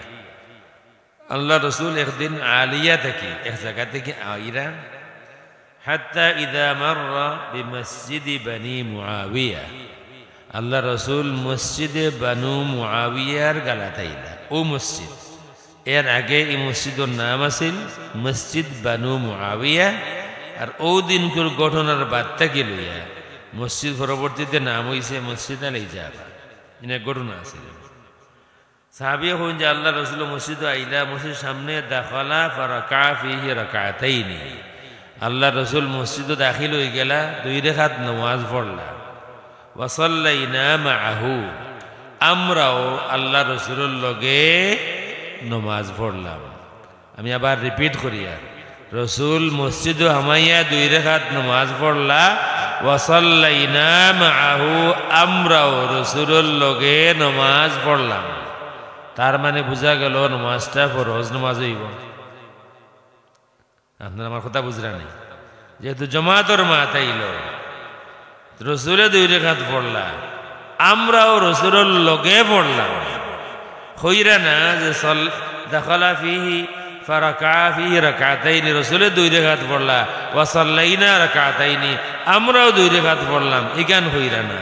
الله رسول एक दिन आलिया तकी एक जगह तकी आइरा حتى إذا مر بمسجد بني معاوية الله رسول مسجد بنو معاوية গালাতাইলা ও মসজিদ এর আগে এই মসজিদের নাম আছিল মসজিদ বানু মুআবিয়া আর ও দিনকার ঘটনার বার্তা কি লইয়া মসজিদ পরবর্তীতে নাম হইছে মসজিদ আল ইজাবা ইনা ঘটনা আছে সাহাবী হন যে আল্লাহ রাসূল মসজিদ আইলা মসজিদ সামনে দাখালা ফারাকা ফিহি রাকাতাইনি আল্লাহ রাসূল মসজিদে দাখিল হই গেলা দুই রাকাত নামাজ পড়লা ওয়া সাল্লাইনা মাআহু আমরাও আল্লাহ রাসূলের লগে নামাজ পড়লাম। আমি আবার রিপিট করি আর রাসূল মসজিদে হামাইয়া দুই রাকাত নামাজ পড়লা ওয়া সাল্লাইনা মাআহু আমরাও রাসূলের লগে নামাজ পড়লাম। তার মানে বোঝা গেল নামাজটা ফরজ নামাজ হইব। আপনারা আমার কথা বুঝরা নাই যেহেতু জামাতের মাত আইল রাসূলে দুই রাকাত পড়লা আমরাও রাসূলের লগে পড়লাম কইরা না যে দাখালা ফিহি ফারাকা ফিহি রাকাতাইনি রাসূলে দুই রাকাত পড়লা ওয়া সাল্লাইনা রাকাতাইনি আমরাও দুই রাকাত পড়লাম ইগান কইরা না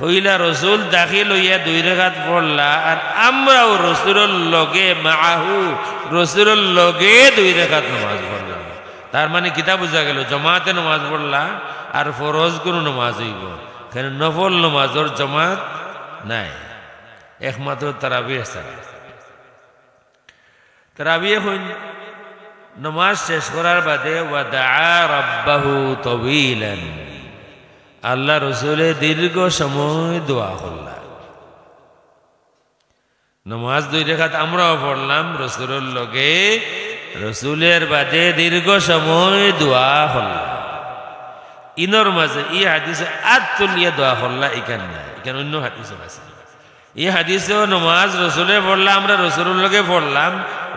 কইলা রাসূল দাখিল হইয়া দুই রাকাত পড়লা আর আমরাও রাসূলের লগে মাআহু রাসূলের লগে দুই রাকাত নামাজ পড়লাম। তার মানে কিতাব বুঝা গেল জামাতে নামাজ পড়লা আর ফরজ কোন নামাজ হইব কারণ নফল নামাজের জামাত নাই একমাত্র তারাবিহ ছাড়া। তারাবিহ হইন নামাজ শেষ করার বাদে ওয়া দাআ রাব্বাহু তাওয়িলান আল্লাহ রাসূলে দীর্ঘ সময় দোয়া করলা। নামাজ দুই রাকাত আমরাও পড়লাম রাসূলের লগে রাসূলের বাদে দীর্ঘ সময় দোয়া করলা। ইনর মাঝে এই হাদিসে আত্তুলিয়া দোয়া করলা এখানে না এখানে অন্য হাদিসও আছে। এই হাদিসেও নামাজ রাসূলে পড়লা আমরা রাসূলের লগে পড়লাম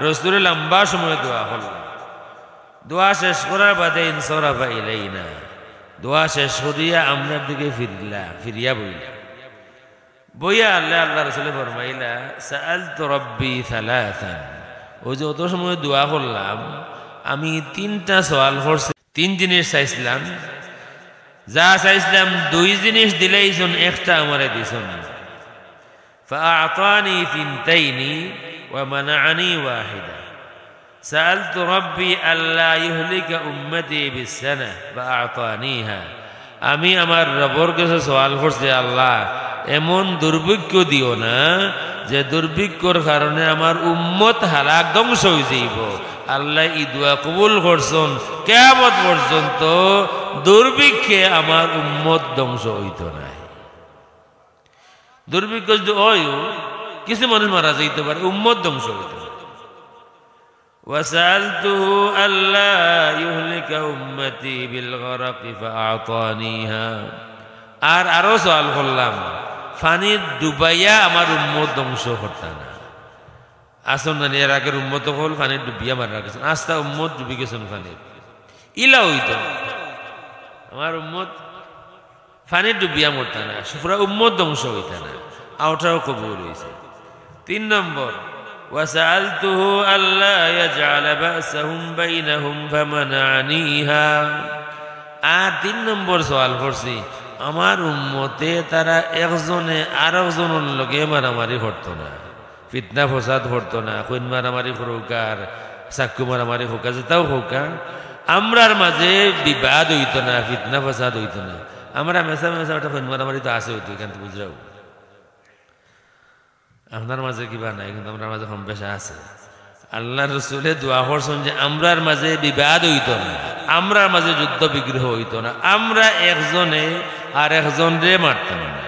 রাসূলে লম্বা সময় দোয়া করলাম। দোয়া শেষ করার বাদে ইনসারাফা ইলাইনা দোয়া শেষ করিয়া আমরার দিকে ফিরিয়া বইয়া আল্লাহ রাসূলে ফরমাইলা সাআলতু রাব্বি সালাসান ও যে অত সময় দোয়া করলাম আমি তিনটা সওয়াল করছি তিন জিনিস চাইছিলাম যা চাইছিলাম দুই জিনিস দিলেইছুন একটা আমারে দিছুন فأعطاني ثنتين ومنعني واحدة سألت ربي ألا يهلك أمتي بالسنة فأعطانيها আমি আমার রবের কাছে সওয়াল করছি আল্লাহ এমন দুর্ভিক্ষ দিও না যে দুর্ভিক্ষর কারণে আমার উম্মত হালাক ধ্বংস হয়ে যাইব। আল্লাহ এই দোয়া কবুল করছেন কিয়ামত পর্যন্ত দুর্ভিক্ষে আমার উম্মত ধ্বংস হইত না। দুর্ভিক্ষ যদি হয় কিছু মানুষ মারা যাইতে পারে উম্মত ধ্বংস হইত না। وسألته ألا يهلك أمتي بالغرق فأعطانيها আর আরো সওয়াল করলাম পানি ডুবাইয়া আমার উম্মত ধ্বংস করতা না। আসল না এর আগের উম্মত হল পানি ডুবিয়া মারা গেছেন আস্তা উম্মত ডুবি গেছেন পানি ইলা হইত আমার উম্মত পানি ডুবিয়া মরতা না পুরা উম্মত ধ্বংস হইত না আওটাও কবুল হইছে। 3 নম্বর وسألته ألا يجعل بأسهم بينهم فمنعنيها আর 3 নম্বর সওয়াল করছি আমার উম্মতে তারা একজনে আরেকজনের লগে মারামারি করতো না ফিতনা ফসাদ করতো না খুন মারামারি করুকার চাকু মারামারি হোকা যেটাও হোকা আমরার মাঝে বিবাদ হইতো না ফিতনা ফসাদ হইতো না। আমরা মেসা একটা খুন মারামারি তো আছে হইতো এখান থেকে বুঝরাও আপনার মাঝে কিবা নাই কিন্তু আমার মাঝে কম বেশা আছে। আল্লাহ রাসূলে দোয়া করছেন যে আমরার মাঝে বিবাদ হইতো না আমরার মাঝে যুদ্ধ বিগ্রহ হইতো না আমরা একজনে আর একজনরে মারতাম না।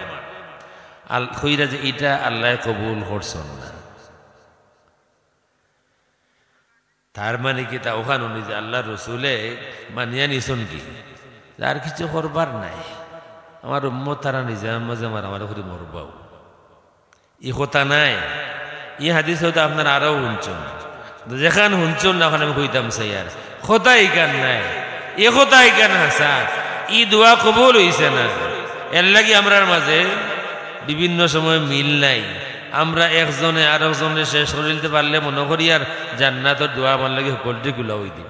কইরা যে এটা আল্লাহ কবুল করছেন না তার মানে কি তা ওখানে যে আল্লাহ রাসূলে মানিয়া নিছেন কি আর কিছু করবার নাই আমার উম্মত তারা নিজের মাঝে মারামারি করে মরবাও ই কথা নাই। এই হাদিস হয়তো আপনারা আরও শুনছেন যেখান শুনছুন না ওখানে আমি কইতাম চাই আর খোদাই কান নাই এ খোদাই কান হাসা ই দোয়া কবুল হইছে না এর লাগি আমরার মাঝে বিভিন্ন সময় মিল নাই আমরা একজনে আর একজনে শেষ করে দিতে পারলে মনে করি আর জান্নাতের দোয়া আমার লাগে সকলটি গুলা হই দিব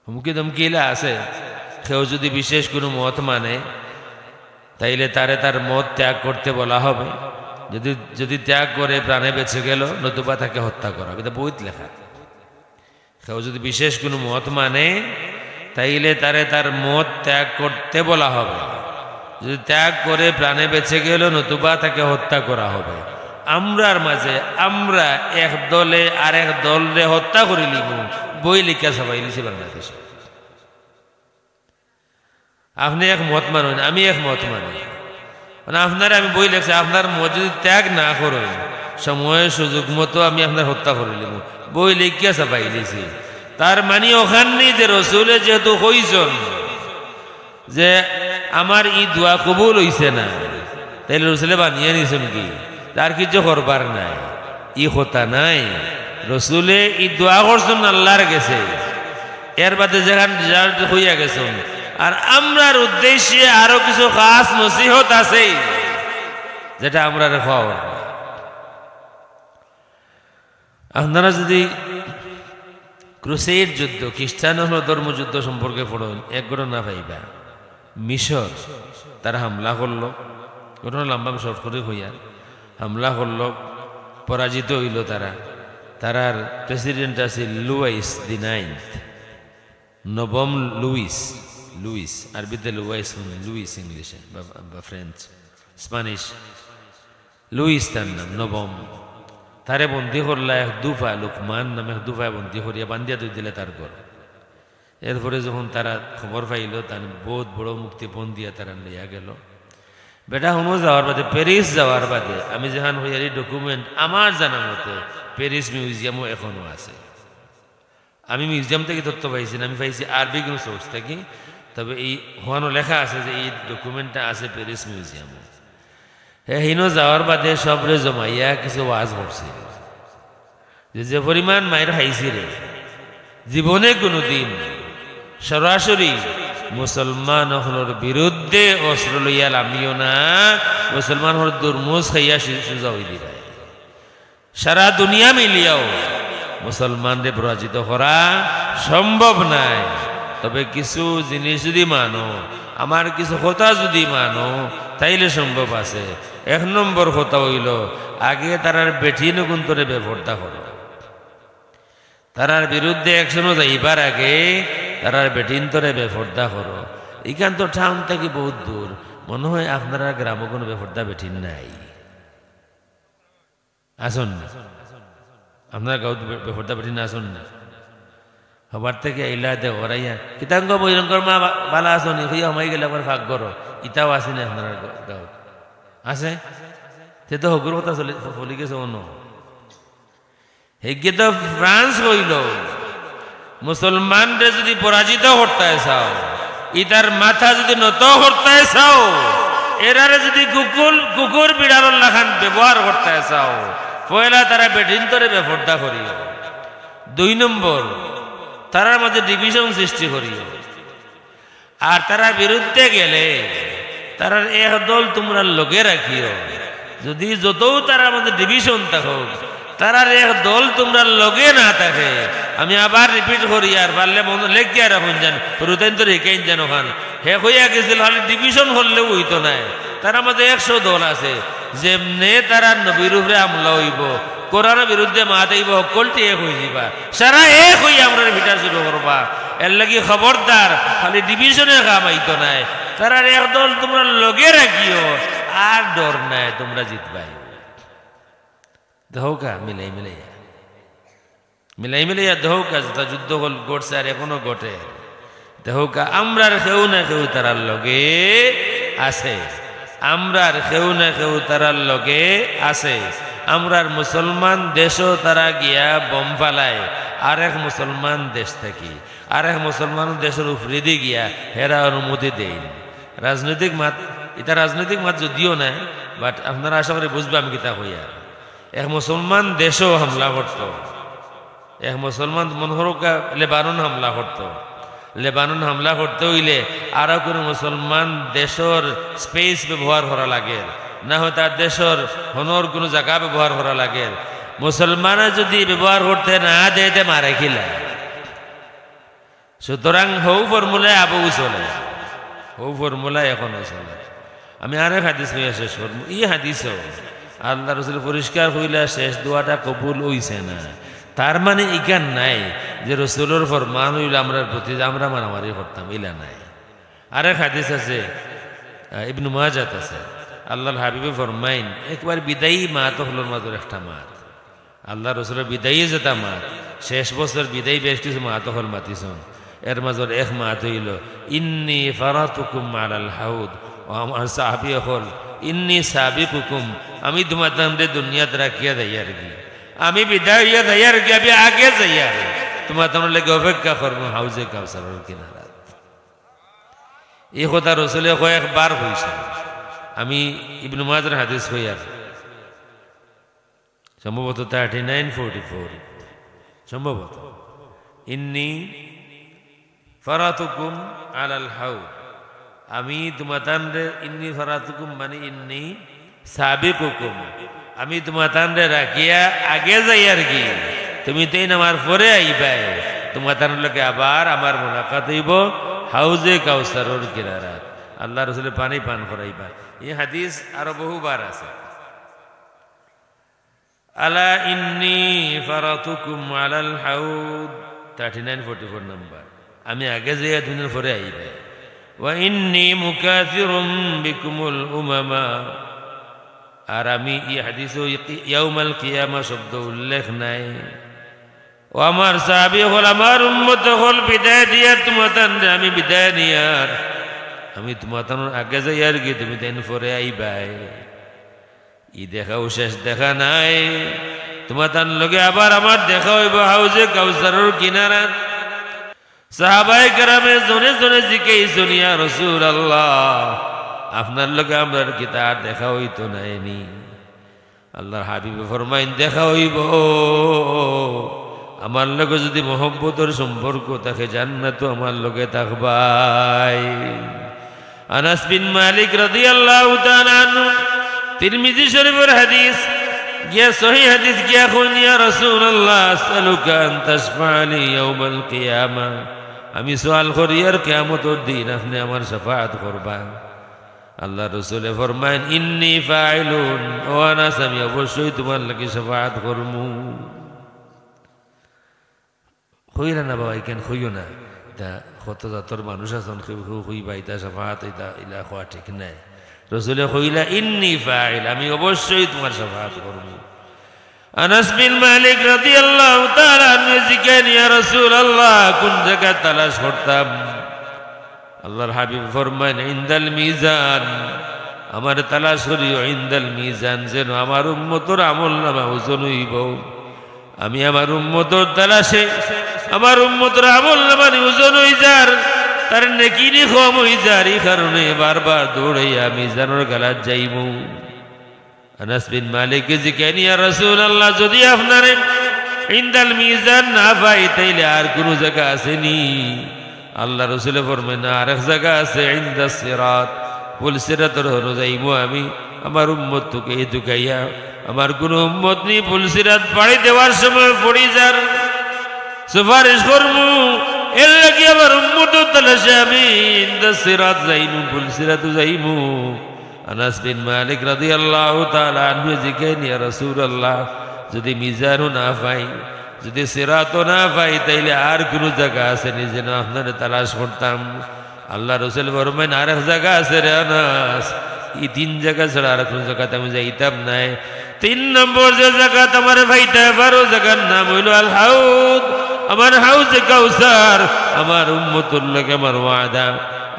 হুমকি ধমকিলা আছে কেউ যদি বিশেষ কোনো মত মানে তাইলে তারে তার মত ত্যাগ করতে বলা হবে যদি যদি ত্যাগ করে প্রাণে বেঁচে গেল নতুবা তাকে হত্যা করা এটা বইত লেখা কেউ যদি বিশেষ কোনো মত মানে তাইলে তারে তার মত ত্যাগ করতে বলা হবে যদি ত্যাগ করে প্রাণে বেঁচে গেল নতুবা তাকে হত্যা করা হবে আমরার মাঝে আমরা এক দলে আর এক দলরে হত্যা করে লিব বই লিখা সবাই লিখছি বাংলাদেশে আপনি এক মত মানুন আমি এক মত মানি মানে আপনারা আমি বই লেখছি আপনার মত যদি ত্যাগ না করেন সময় সুযোগ মতো আমি আপনার হত্যা করে লিব বই লিখিয়া সবাই লিখছি তার মানে ওখানে যে রসুলে যেহেতু হইছেন যে আমার ই দোয়া কবুল হইছে না তাইলে রসুলে বানিয়ে নিছেন কি তার কিছু করবার নাই ই কথা নাই রসুলে ই দোয়া করছেন আল্লাহর গেছে এর বাদে যেখান রেজাল্ট হইয়া গেছেন আর আমরার উদ্দেশ্যে আরো কিছু খাস নসিহত আছে যেটা আমরা খাওয়া আপনারা যদি ক্রুসেড যুদ্ধ খ্রিস্টান ধর্মযুদ্ধ সম্পর্কে পড়েন এক ঘটনা পাইবা মিশর তারা হামলা করলো ঘটনা লম্বা শর্ট করে হইয়া হামলা করলো পরাজিত হইল তারার প্রেসিডেন্ট আছে লুইস দি নাইন্থ নবম লুইস আরবিতে লুইস ইংলিশে বা ফ্রেঞ্চ স্প্যানিশ লুইস তার নাম নবম তারে বন্দি করলা এক দুফা লুকমান নামে এক দুফায় বন্দি করিয়া বান্ধিয়া তুই দিলে তার ঘর এরপরে যখন তারা খবর পাইল তার বহুত বড় মুক্তিপণ দিয়া তারা লইয়া গেল বেটা হুনো যাওয়ার বাদে প্যারিস যাওয়ার বাদে আমি যেখান হইয়ারি ডকুমেন্ট আমার জানা মতে প্যারিস মিউজিয়ামও এখনো আছে আমি মিউজিয়াম থেকে তথ্য পাইছি আমি পাইছি আরবি কোনো সোর্স থেকে তবে এই হওয়ানো লেখা আছে যে এই ডকুমেন্টটা আছে প্যারিস মিউজিয়ামে হিনো যাওয়ার বাদে সবরে জমাইয়া কিছু ওয়াজ করছে যে পরিমাণ মায়ের খাইছি রে জীবনে কোনোদিন সরাসরি মুসলমান হলোর বিরুদ্ধে অস্ত্র লইয়া লামিও না মুসলমান হল দুর্মুজ খাইয়া সুজা হই দিবা সারা দুনিয়া মিলিয়াও মুসলমানদের পরাজিত করা সম্ভব নাই তবে কিছু জিনিস যদি মানো আমার কিছু কথা যদি মানো তাইলে সম্ভব আছে এক নম্বর কথা হইল আগে তারার বেঠি নকুন্তরে বেপরদা করো তারার বিরুদ্ধে একশনও যাইবার আগে তারার বেটিন্তরে বেপরদা করো এখান তো টাউন থেকে বহুত দূর মনে হয় আপনারা গ্রামে কোনো বেপরদা বেঠিন নাই আসুন না আপনার গাঁত বেপরদা বেঠিন আসুন না হবার থেকে আইলা দে ওরাইয়া কিতাঙ্গ বৈরঙ্কর মা বালা আসনি হইয়া হমাই গেলে আবার ভাগ করো ইটাও আসেনি আপনার গাঁত আছে সে তো হগুর কথা চলি গেছে অন্য হেগে তো ফ্রান্স হইল মুসলমানরে যদি পরাজিত করতে চাও ইতার মাথা যদি নত করতে চাও এরারে যদি কুকুর বিড়ালর লাখান ব্যবহার করতে চাও পয়লা তারা বেঠিন্তরে বেপরদা করিও 2 নম্বর তারার মধ্যে ডিভিশন সৃষ্টি করিও আর তারা বিরুদ্ধে গেলে তারার এক দল তোমরা লগে রাখিও যদি যতও তারার মধ্যে ডিভিশন থাকুক তারার এক দল তোমরা লগে না থাকে আমি আবার রিপিট করি আর পারলে মনে লেখিয়া রাখুন যান রুতেন তো রেখেন যেন ওখান হে হইয়া গেছিল হলে ডিভিশন হলেও হইতো নাই তার মধ্যে 100 দল আছে যেমনে তারা নবীর উপরে হামলা হইব কোরআনের বিরুদ্ধে মাতাইব সকলটি এক হয়ে যাবা সারা এক হই আমরা ভিটা শুরু করবা এর লাগি খবরদার খালি ডিভিশনে কাম আইতো নাই তারার এক দল তোমরা লগে রাখিও আর ডর নাই তোমরা জিতবাই দহকা মিলাই মিলাইয়া দহকা যেটা যুদ্ধ হল ঘটছে আর এখনো ঘটে দহকা আমরার কেউ না কেউ তারার লগে আছে আমরার কেউ না কেউ তারার লগে আছে আমরার মুসলমান দেশও তারা গিয়া বম ফালায় আর এক মুসলমান দেশ থাকি আর এক মুসলমান দেশের উপরে দিয়ে গিয়া হেরা অনুমতি দেন রাজনৈতিক মাত এটা রাজনৈতিক মাত যদিও নাই বাট আপনারা আশা করে বুঝবে আমি কিতা হইয়া এক মুসলমান দেশও হামলা করত এক মুসলমান মনহরকা লেবানন হামলা করতো, লেবানন হামলা করতে হইলে আরো কোনো মুসলমান দেশের স্পেস ব্যবহার করা লাগে, না হয় তার দেশের হনর কোনো জায়গা ব্যবহার করা লাগে। মুসলমানে যদি ব্যবহার করতে না দেতে মারে খিলা। সুতরাং হৌ ফর্মুলায় আবু চলে, হৌ ফর্মুলায় এখনো চলে। আমি আরেক হাদিস হইয়া শেষ করবো। ই হাদিসও আল্লাহ রসুল পরিষ্কার হইলা শেষ দোয়াটা কবুল হইছে না, তার মানে ইকান নাই যে রসুলের ফরমান হইলে আমরা প্রতি আমরা মারামারি করতাম, ইলা নাই। আরেক হাদিস আছে ইবনু মাজাত আছে, আল্লাহর হাবিবে ফরমাইন একবার বিদায়ী মাত হলোর মাত্র একটা মাত, আল্লাহ রসুলের বিদায়ী যেটা মাত, শেষ বছর বিদায়ী বেশ কিছু মাত হল মাতিছন, এর মাজর এক মাত হইল ইন্নি ফারাতুকুম আলাল হাউদ, ও আমার সাহাবী হল ইন্নি সাবিকুকুম, আমি তোমাদের দুনিয়াত রাখিয়া দেয় আর কি, আমি বিদায় হইয়া দেয় আর কি, আমি আগে যাই আর তোমার তোমার লেগে অপেক্ষা করবো হাউজে কাউসারের কিনারাত। এই কথা রসুলে কয়েকবার হয়েছে। আমি ইবনু মাজার হাদিস হইয়ার সম্ভবত 3944 সম্ভবত, ইন্নি ফারাতুকুম আলাল হাউদ, আমি তোমাদের ইন্নি ফারাতুকুম মানে ইন্নি সাবিকুকুম, আমি তোমাদের রাখিয়া আগে যাই আর কি, তুমি তো আমার পরে আইবাই, তোমাদের লোকে আবার আমার মোলাকাত হইব হাউজে কাউসারের কিনারাত, আল্লাহ রসুলে পানি পান করাইবা। এই হাদিস আরো বহুবার আছে। আলা ইন্নি ফারাতুকুম আলাল হাউদ 3944 নম্বর, আমি আগে যাইয়া দুনিয়ার পরে আইবাই। ওয়া ইন্নি মুকাথিরুম বিকুমুল উমামা, আর আমি এই হাদিসে ইয়াউমাল কিয়ামা শব্দ উল্লেখ নাই। ও আমার সাহাবী হল আমার উম্মত হল বিদায় দিয়া তোমাদের আমি বিদায় নিয়ার, আমি তোমাদের আগে যাই আর কি, তুমি তেন পরে আইবাই। ই দেখাও শেষ দেখা নাই, তোমাদের লগে আবার আমার দেখা হইব হাউজে কাউসারের কিনারাত। সাহাবায়ে কেরামে জনে জনে জিজ্ঞাসা ইয়া রাসূলুল্লাহ, আপনার লগে আমরা কি তার দেখা হইতো নাইনি? আল্লাহর হাবিবে ফরমাইন দেখা হইব, আমার লগে যদি মহব্বতের সম্পর্ক থাকে জান্নাত আমার লগে থাকবাই। আনাস বিন মালিক রাদিয়াল্লাহু তাআলা আনহু, তিরমিজি শরীফের হাদিস গিয়া সহিহ হাদিস গিয়া কইন ইয়া রাসূলুল্লাহ আসআলুকা আন তাশফা'লি ইয়াউমাল কিয়ামা, আমি সওয়াল করি আর কিয়ামতের দিন আপনি আমার শাফাআত করবা। আল্লাহ রসুলে ফরমাইন ইন্নি ফাইলুন, ও আনাস আমি অবশ্যই তোমার লাগি শাফাআত করমু। হইরা না বাবা, কেন হইও না, তা কত জাতর মানুষ আছেন হইবা ইতা শাফাআত ইতা ইলা হওয়া ঠিক নাই। রসুলে কইলা ইন্নি ফাইল, আমি অবশ্যই তোমার শাফাআত করমু। আনাস বিন মালিক রাদিয়াল্লাহু তাআলা আনহু জিজ্ঞাসা ইয়া রাসূলুল্লাহ কোন জায়গায় তালাশ করতাম? আল্লাহর হাবিব ফরমাইন ইনদাল মিজান, আমার তালাশ করিও ইনদাল মিজান, যেন আমার উম্মতের আমলনামা ওজন হইব। আমি আমার উম্মতের তালাশে আমার উম্মতের আমলনামা ওজন হই যার, তার নেকি নি কম হই যার, এই কারণে বারবার দৌড়াইয়া মিজানের গালাত যাইমু। আনাস বিন মালিক জিজ্ঞাসা ইয়া রাসূলুল্লাহ, যদি আপনারে ইনদাল মিজান না পাই তাইলে আর কোন জায়গা আসেনি? আল্লাহ রসুলে ফরমাইন আরেক জায়গা আছে ইনদাস সিরাত, পুল সিরাতের হলো যাইমু আমি আমার উম্মত তোকে দুকাইয়া, আমার কোন উম্মত নি পুল সিরাত পাড়ি দেওয়ার সময় পড়ি যার সুপারিশ করমু, এর লাগি আমার উম্মত তালাশে আমি ইনদাস সিরাত যাইমু, পুল সিরাত যাইমু। আনাস বিন মালিক রাদিয়াল্লাহু তাআলা আনহু জিজ্ঞাসা ইয়া রাসূলুল্লাহ, যদি মিজানও না পাই, যদি সিরাতও না পাই, তাইলে আর কোনো জায়গা আছে নি যেন আপনার তালাশ করতাম? আল্লাহ রসুল ফরমাইন আরেক জায়গা আছে রে আনাস, এই তিন জায়গা ছাড়া আর কোনো জায়গাতে আমি যাইতাম নাই। 3 নম্বর যে জায়গা তোমার ভাইতে পারো, জায়গার নাম হইল আল হাউদ, আমার হাউজে কাউসার। আমার উম্মতুর লগে আমার ওয়াদা,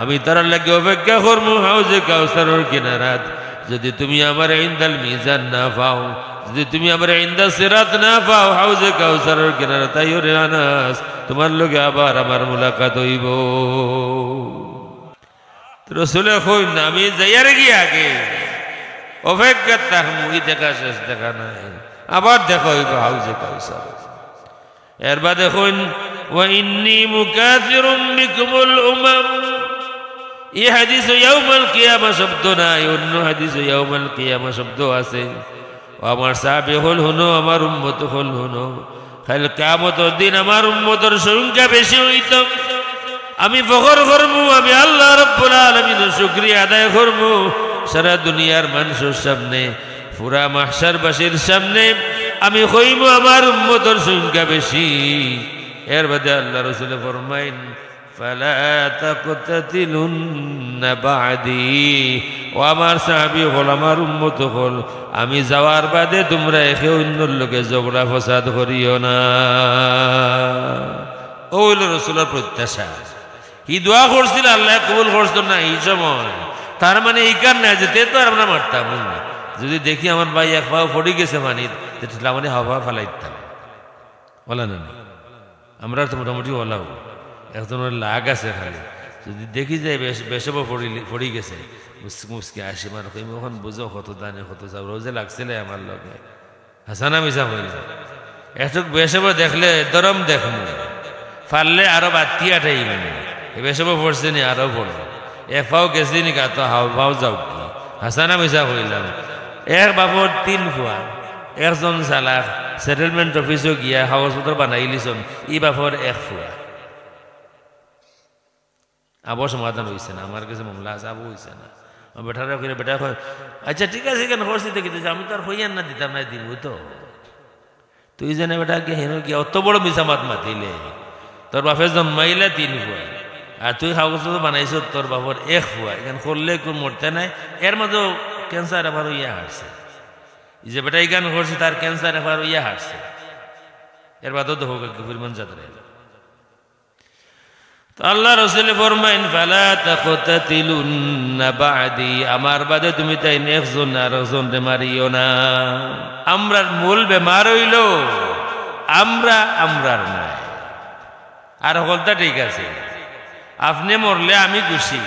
আমি তার লাগে অপেক্ষা করবো হাউজে কাউসারের কিনারাত। যদি তুমি আমার ইনদাল মিজান না পাও, যদি তুমি আমার ইনদা সিরাত না পাও, হাউজে কাউসারের কিনারে তাইও রে আনাস তোমার লগে আবার আমার মুলাকাত হইব। রসুলে কইন না আমি যাইয়ার গিয়ে আগে অপেক্ষা থাকবো, দেখা শেষ দেখা নাই, আবার দেখা হইব হাউজে কাউসার। এর বাদে দেখুন ওয়া ইন্নী মুকাথিরুম বিকুমুল উমাম, এই হাদিস ইয়াউমাল কিয়ামা শব্দ নাই, অন্য হাদিস ইয়াউমাল কিয়ামা শব্দ আছে। আমার সাহাবী হল হুনো, আমার উম্মত হল হুনো, কাল কিয়ামতের দিন আমার উম্মতের সংখ্যা বেশি হইত, আমি ফখর করবো, আমি আল্লাহ রাব্বুল আলামিনের শুকরিয়া আদায় করবো সারা দুনিয়ার মানুষের সামনে, পুরা মাহশারবাসীর সামনে আমি কইব আমার উম্মতের সংখ্যা বেশি। এর বাদে আল্লাহ রাসূল ফরমাইন ফালা তাকতাতিলুন্না বাদি, ও আমার সাহাবী হল, আমার উম্মত হল, আমি যাওয়ার বাদে তোমরা একে অন্যর লোকে ঝগড়া ফসাদ করিও না। ও হইল রাসূলের প্রত্যাশা। কি দোয়া করছিল আল্লাহ কবুল করছিল না এই সময়, তার মানে এই কার না যে তো আর আমরা মারতাম না, যদি দেখি আমার ভাই এক পাও পড়ে গেছে পানির, তাহলে মানে হাওয়া ফালাইতাম, বলা না আমরা তো মোটামুটি ওলাও, একজনের লাগ আছে খালি, যদি দেখি যায় বেসব পড়ি গেছে মুসকি আসি মানে কই এখন বুঝো কত দানে কত চাও রোজে লাগছিল আমার লগে, হাসানা মিশা হইল একটুক বেসব দেখলে দরম দেখমু, ফাললে আরো বাতি আটাই মানে বেসব পড়ছে নি আরো পড়ো, এক পাও গেছি নি গা তো হাও পাও যাও কি, হাসানা মিশা হইলাম। এক বাপর 3 ফুয়া, একজন চালাক সেটেলমেন্ট অফিসও গিয়া কাগজপত্র বানাই লিছন, ই বাপর 1 ফুয়া। আবার সমাধান হয়েছে না, আমার কাছে মামলা আছে, আবু হয়েছে না। বেটারা করে বেটা কয় আচ্ছা ঠিক আছে কেন করছি দেখি, আমি তো আর হইয়ান না দিতাম না, দিব তো তুই জানে বেটা গিয়ে হেন গিয়া অত বড় মিসামাত মাতিলে, তোর বাপের জন্মাইলে 3 ফুয়া আর তুই কাগজপত্র বানাইছ তোর বাপর 1 ফুয়া, এখানে করলে কোন মরতে নাই, এর মধ্যেও ক্যান্সার আবার ইয়া হারছে, এই যে বেটা এখান করছে তার ক্যান্সার আবার ইয়া হারছে, এর বাদও তো হোক পরিমাণ যাত্রা। আল্লাহ রাসূল ফরমাইন ফালা তাকতাতিলুন্না বাদি, আমার বাদে তুমি তাই একজন আর একজন রে মারিও না। আমরার মূল বেমার হইল আমরার নাই, আর হলতা ঠিক আছে, আপনি মরলে আমি খুশি,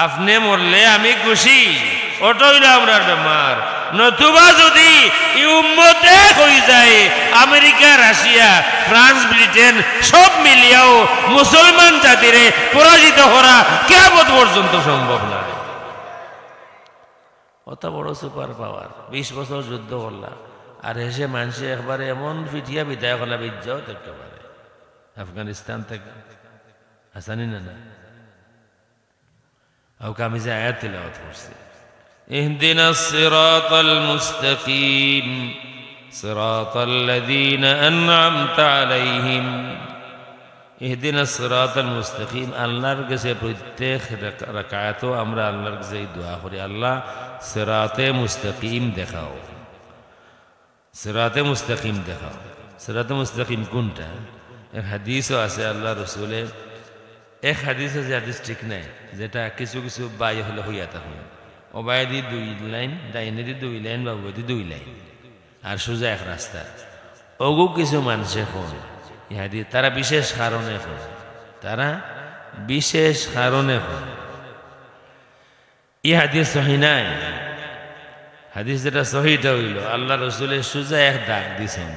আপনি মরলে আমি খুশি, ওটা হইল আমরার বেমার। নতুবা যদি এই উম্মতে হয়ে যায় আমেরিকা, রাশিয়া, ফ্রান্স, ব্রিটেন সব মিলিয়াও মুসলমান জাতিরে পরাজিত করা কিয়ামত পর্যন্ত সম্ভব না। অত বড় সুপার পাওয়ার, 20 বছর যুদ্ধ করলা আর এসে মানুষে একবারে এমন পিঠিয়া বিদায় করলা বিজ্জাও দেখতে পারে আফগানিস্তান থেকে, হাসানি না না আমি যে আয়াত তিলাওয়াত করছি, اهدنا الصراط المستقيم صراط الذين أنعمت عليهم, اهدنا الصراط المستقيم আল্লাহর কাছে প্রত্যেক রাকায়াতও আমরা আল্লাহর কাছে দোয়া করি, আল্লাহ সিরাতে মুস্তাকিম দেখাও, সিরাতে মুস্তাকিম দেখাও। সিরাতে মুস্তাকিম কোনটা? এক হাদিসও আছে আল্লাহ রাসূলের, এক হাদিস আছে, হাদিস ঠিক নাই, যেটা কিছু কিছু বাই হলে হইয়া থাকে, ওবায়দি 2 লাইন, ডাইনেদি 2 লাইন, বাবুদি 2 লাইন, আর সোজা এক রাস্তা। ওগু কিছু মানুষে হয় ইহাদি, তারা বিশেষ কারণে হয়, তারা বিশেষ কারণে হয়। ই হাদিস সহি নাই, হাদিস যেটা সহিটা হইল আল্লাহ রসুলের সোজা এক দাগ দিছেন,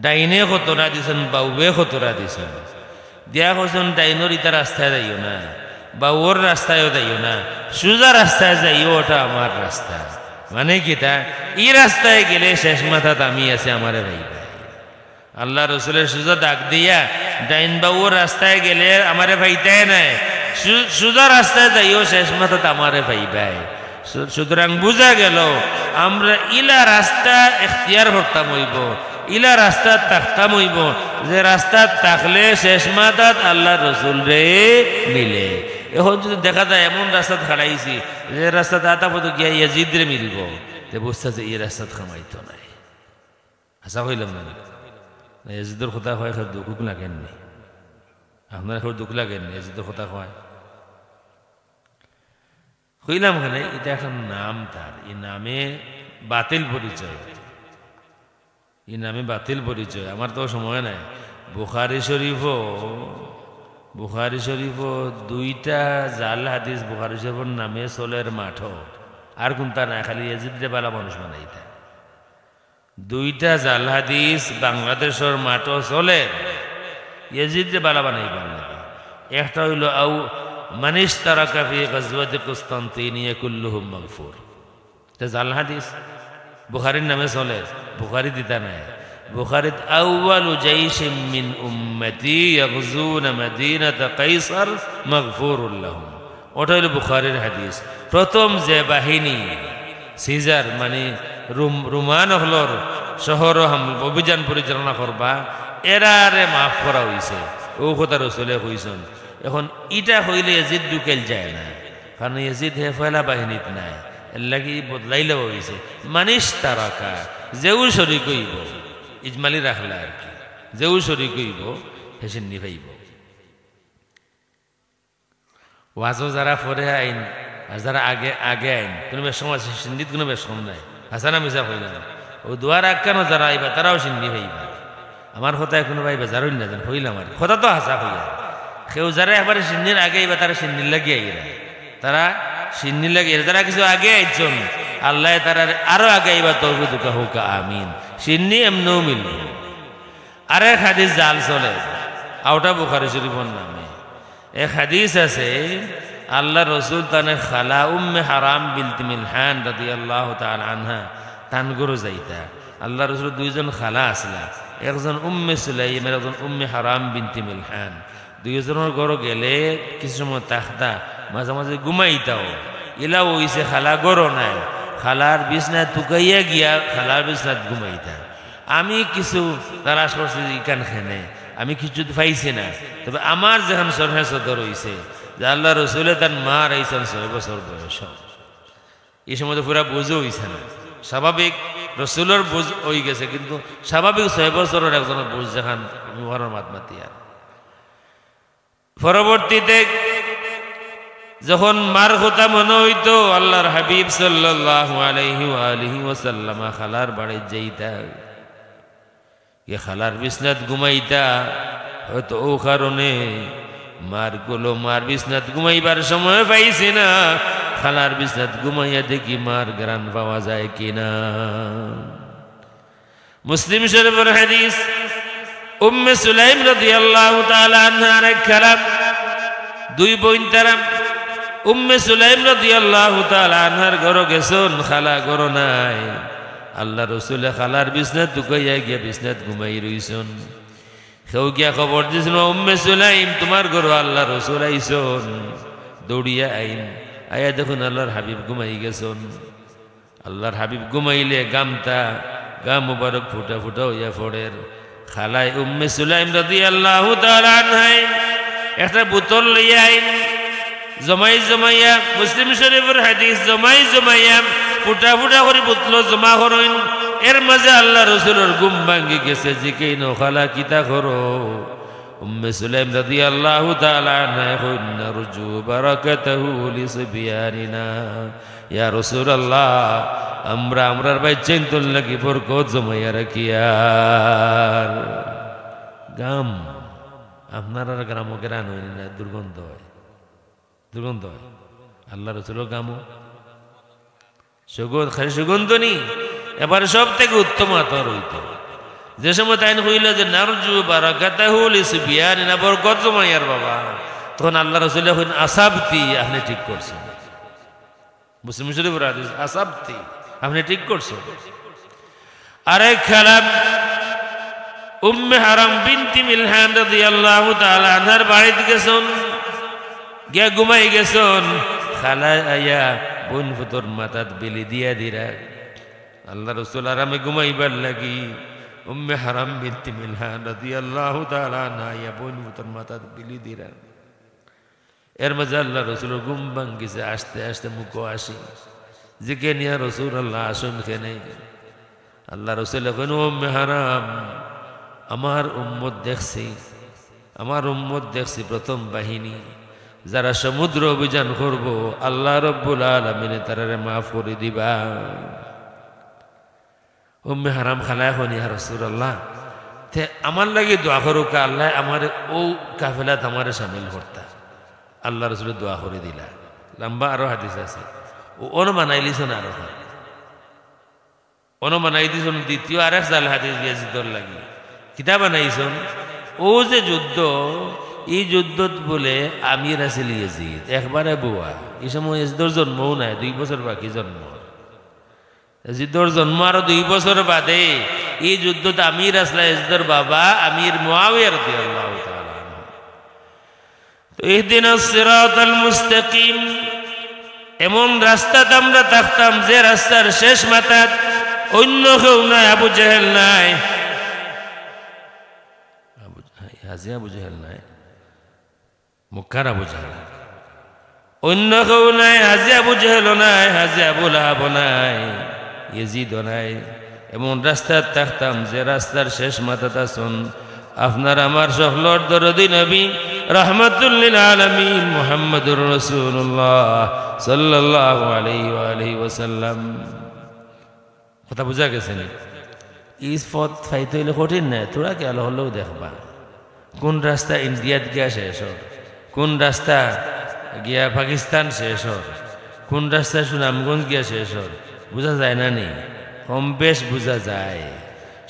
ডাইনে কতরা দিছেন, বাউবে কতরা দিছেন, দিয়া কছেন ডাইনর ইটা রাস্তায় যাইও না, বা ওর রাস্তায়ও যাইও না, সোজা রাস্তায় যাইও, ওটা আমার রাস্তা। মানে কি তা, এই রাস্তায় গেলে শেষ মাথাত আমি আছে আমারে ভাই। আল্লাহ রসুলের সোজা দাগ দিয়া ডাইন বা ওর রাস্তায় গেলে আমারে ভাইতাই নাই, সোজা রাস্তায় যাইও শেষ মাথাত আমারে ভাই ভাই। সুতরাং বুঝা গেল আমরা ইলা রাস্তা এখতিয়ার করতাম হইব, ইলা রাস্তা তাকতাম হইব, যে রাস্তা তাকলে শেষ মাথাত আল্লাহ রসুল রে মিলে। এখন যদি দেখা যায় এমন রাস্তা খাড়াইছি যে রাস্তা দাতা পথ গিয়া ইয়াজিদ রে মিলব, তে বুঝতে যে এই রাস্তা খামাইতো নাই। আশা হইলাম না ইয়াজিদের কথা হয়, দুঃখ লাগেননি আপনার, এখন দুঃখ লাগেননি ইয়াজিদের কথা হয় হইলাম কেন? এটা একটা নাম, তার এই নামে বাতিল পরিচয়, এই নামে বাতিল পরিচয়। আমার তো সময় নাই। বুখারী শরীফও 2টা জাল হাদিস বুখারী শরীফের নামে চলের মাঠও, আর কোনটা নাই, খালি ইয়াজিদরে বালা মানুষ বানাইতা। দুইটা জাল হাদিস বাংলাদেশের মাঠও চলে, ইয়াজিদে বালা বানাইবার লাগে। একটা হইল আউ মানিশ তারাকা ফি গাজওয়াতি কুসতান্তিনিয়া কুল্লুহুম মাগফুর, এটা জাল হাদিস বুখারীর নামে চলে, বুখারী দিতা নাই। বুখারীত আউয়ালু জাইশিম মিন উম্মতি ইয়াগজুনা মাদিনাতা কাইসার মাগফুরুল লাহুম, ওটা হইল বুখারীর হাদিস। প্রথম যে বাহিনী সিজার মানে রোমান হলর শহর অভিযান পরিচালনা করবা, এরারে মাফ করা হইছে, ও কথা রসুলে কইছেন। এখন ইটা হইলে ইয়াজিদ ঢুকেল যায় না, কারণ ইয়াজিদ হে ফয়লা বাহিনীত নাই, এর লাগি বদলাইলেও হইছে। মানিশ তারাকা, যেও শরীক হইব, ইজমালি রাখলা আর কি, যেও শরীক হইব হে সিন্নি পাইব। ওয়াজও যারা পরে আইন আর যারা আগে আগে আইন কোনো বেশম আছে, সিন্নিত কোনো বেশম নাই, হাসানা মিশা হইলাম। ও দুয়ার আখ্যানো যারা আইবা তারাও সিন্নি পাইবা। আমার কথায় কোনো ভাই বেজারই না যেন হইলাম আর কথা তো হাসা হইয়া, কেউ যারা একবারে সিন্নির আগে আইবা তারা সিন্নির লাগি আইরা, তারা সিন্নির লাগি যারা কিছু আগে আইছন আল্লাহ তারা আরো আগে আইবা তৌফিক দুকা হোকা আমিন। সিন্নি এমনও মিলব। আরেক হাদিস জাল চলে, আউটা বুখারী শরীফের নামে এক হাদিস আছে, আল্লাহ রসুল তানে খালা উম্মে হারাম বিনতে মিলহান রাদিয়াল্লাহু তাআলা আনহা তান গরু যাইতা। আল্লাহ রসুল দুইজন খালা আসলা, একজন উম্মে সুলাইম, একজন উম্মে হারাম বিনতে মিলহান। দুইজনের গরু গেলে কিছু সময় তাখতা মাঝে মাঝে ঘুমাইতাও, ইলাও হইছে খালা গরু নাই, খালার বিছনায় তুকাইয়া গিয়া খালার বিছনাত ঘুমাইতা। আমি কিছু তালাশ করছি ইকান খেনে, আমি কিছু পাইছি না। তবে আমার যখন সরহে সদর হইছে যে আল্লাহ রসুলে তার মা রাইছেন 6 বছর বয়স, এই সময় তো পুরা বোঝও হইছে না। স্বাভাবিক রসুলের বোঝ হয়ে গেছে, কিন্তু স্বাভাবিক 6 বছরের একজনের বোঝ যেখান মুহারের মাত মাতিয়া। পরবর্তীতে যখন মার কথা মনে হইতো, আল্লাহর হাবিব সাল্লাল্লাহু আলাইহি ওয়া আলিহি ওয়াসাল্লাম খালার বাড়ি যাইতা, এ খালার বিছনাত ঘুমাইতা। হয়তো ও কারণে মার বিছনাত ঘুমাইবার সময় পাইছে না, খালার বিছনাত ঘুমাইয়া দেখি মার গ্রান পাওয়া যায় কিনা। মুসলিম শরীফের হাদিস, উম্মে সুলাইম রাদিয়াল্লাহু তাআলা আনহার এক খালা, দুই বোন তারা। উম্মে সুলাইম রাদিয়াল্লাহু তাআলা আনহার ঘর গেছন, খালা ঘর নাই। আল্লাহ রসুলে খালার বিছনাত দুকাইয়া গিয়া বিছনাত ঘুমাই রইছন। কেউ গিয়া খবর দিয়েছিল, উম্মে সুলাইম তোমার ঘর আল্লাহ রসুল আইছন। দৌড়িয়া আইন, আয়া দেখুন আল্লাহর হাবিব ঘুমাই গেছন। আল্লাহর হাবিব ঘুমাইলে গা মুবারক ফুটা ফুটা হইয়া পড়ের। খালায় উম্মে সুলাইম রাদিয়াল্লাহু তাআলা আনহা একটা বোতল লইয়া আইন, জমাইয়া মুসলিম শরীফের হাদিস, জমাইয়া ফুটা ফুটা করে বোতল জমা করেন। এর মাঝে আল্লাহ রসুলের ঘুম ভাঙ্গি গেছে, জিকেই নো খালা কিতা করো। উম্মে সুলাইম রাদিয়াল্লাহু তাআলা আনহা কইন, নারজু বারাকাতাহু লিসবিয়ানিনা, ইয়া রাসূলুল্লাহ আমরার বাচ্চাইন তোর লাগি বরকত জমাইয়া রাখিয়ার। গাম আপনার আর গ্রামও গ্রান হয়নি না, দুর্গন্ধ হয়। আল্লাহ রসুলের গামও খালি সুগন্ধ নি, এবার সব থেকে উত্তম আতর হইত। যে সময় তাই হইল যে নারজু বারাকাতাহু লিসবিয়ানিনা, বরকত জমাইয়ার বাবা, তখন আল্লাহ রসুল কইন আসাবতি, আপনি ঠিক করছেন। মুসলিম শরীফের হাদিস, আসাবতি, আপনি ঠিক করছেন। আরেক খালা উম্মে হারাম বিনতে মিলহান রাদিয়াল্লাহু তাআলা আনহার বাড়িতে গেছন, গিয়া ঘুমাই গেছন। খালা আয়া বোন ফুতর মাথাত বেলি দিয়া দিরা। আল্লাহ রসুল আরামে ঘুমাইবার লাগি উম্মে হারাম বিনতে মিলহান রাদিয়াল্লাহু তাআলা আনহা আয়া বোন ফুতর মাথাত বেলি দিরা। এর মাঝে আল্লাহ রসুলের ঘুম ভাঙ্গিছে। আস্তে আস্তে মুখো আসি, জিকে নিয়া রসুল আল্লাহ আসুন খেনে। আল্লাহ রসুল এখন উম্মে হারাম, আমার উম্মত দেখছি প্রথম বাহিনী যারা সমুদ্র অভিযান করব, আল্লাহ রব্বুল আলামিন তারারে মাফ করে দিবা। উম্মে হারাম খালা এখন ইয়া রাসূলুল্লাহ তে আমার লাগি দোয়া করুক, আল্লাহ আমার ও কাফেলাত আমারে শামিল করতা। আল্লাহ রসুল দোয়া করে দিলা। লম্বা আরো হাদিস আছে, ও ওর মানাইলিছ না আরো অন বানাই দিছুন দ্বিতীয় আর এক জাল হাদিস ইয়াজিদর লাগি কিতা বানাইছুন ও যে যুদ্ধ এই যুদ্ধত বলে আমির আছিল ইয়াজিদ একবারে বুয়া এই সময় ইয়াজিদর জন্মও নাই 2 বছর বাকি জন্ম ইয়াজিদর জন্ম আরো 2 বছর বাদে এই যুদ্ধত আমির আসলা ইয়াজিদর বাবা আমির মুয়াবিয়া রাদিয়াল্লাহু তাআলা আনহু তো ইহদিনাস সিরাতাল মুস্তাকিম এমন রাস্তাতে আমরা থাকতাম যে রাস্তার শেষ মাথাত অন্য কেউ নাই আবু জেহেল নাই আবু জেহেল নাই মুক্কার আবু জেহেল অন্য কেউ নাই হাজি আবু জেহেল নাই হাজি আবু লাহাব নাই ইয়াজিদ নাই এমন রাস্তায় থাকতাম যে রাস্তার শেষ মাথাতে আসুন আপনার আমার সকলের দরদি নবী রাহমাতুল লিল আলামিন মুহাম্মদুর রাসূলুল্লাহ সাল্লাল্লাহু আলাইহি ওয়াসাল্লাম কথা বুঝা গেছে নি এই পথ ফাইতে হইলে কঠিন না তোরা কে আলো হলেও দেখবা কোন রাস্তা ইন্ডিয়াত গিয়া শেষ হল কোন রাস্তা গিয়া পাকিস্তান শেষ হল কোন রাস্তা সুনামগঞ্জ গিয়া শেষ হল বুঝা যায় না নি কম বেশ বুঝা যায়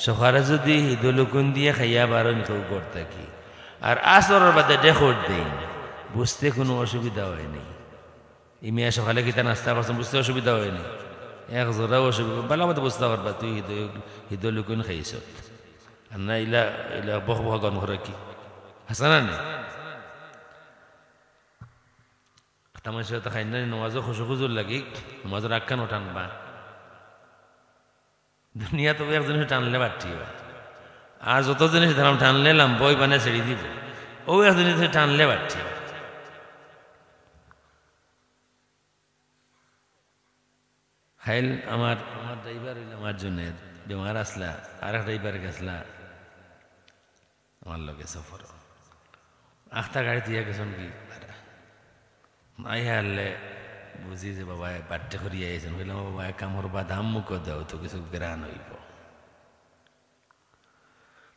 সকালে যদি হিদলুকুন দিয়ে খাইয়া বারণ কেউ করতে কি আর আসরের বাদে ডেকর দিন বুঝতে কোনো অসুবিধা হয়নি ইমিয়া সকালে কিতা নাস্তা করছেন বুঝতে অসুবিধা হয়নি এক জোড়া অসুবিধা ভালো মতো বুঝতে পারবা তুই হিদলুকুন খাইছ আর না ইলা ইলা বহ বহ গন করে কি হাসা না নি তামার সাথে খাই না নমাজও খুশু খুজুর লাগি নমাজের আখ্যান টানবা দুনিয়া তো একজন টানলে পারছি আর যত জিনিস ধরাম টানলে বই বানিয়ে ছেড়ে দিব ও এক জিনিস টানলে পারছি খাইল আমার ড্রাইভার হইল আমার জন্য বেমার আসলা আর এক ড্রাইভার গেছলা আমার লগে সফর আখতা গাড়ি দিয়ে গেছেন কি নাই হারলে বুঝি যে বাবা বার্থডে করিয়া আইছেন বললাম বাবা কামড় বা দাম মুখ দাও তো কিছু গ্রান হইব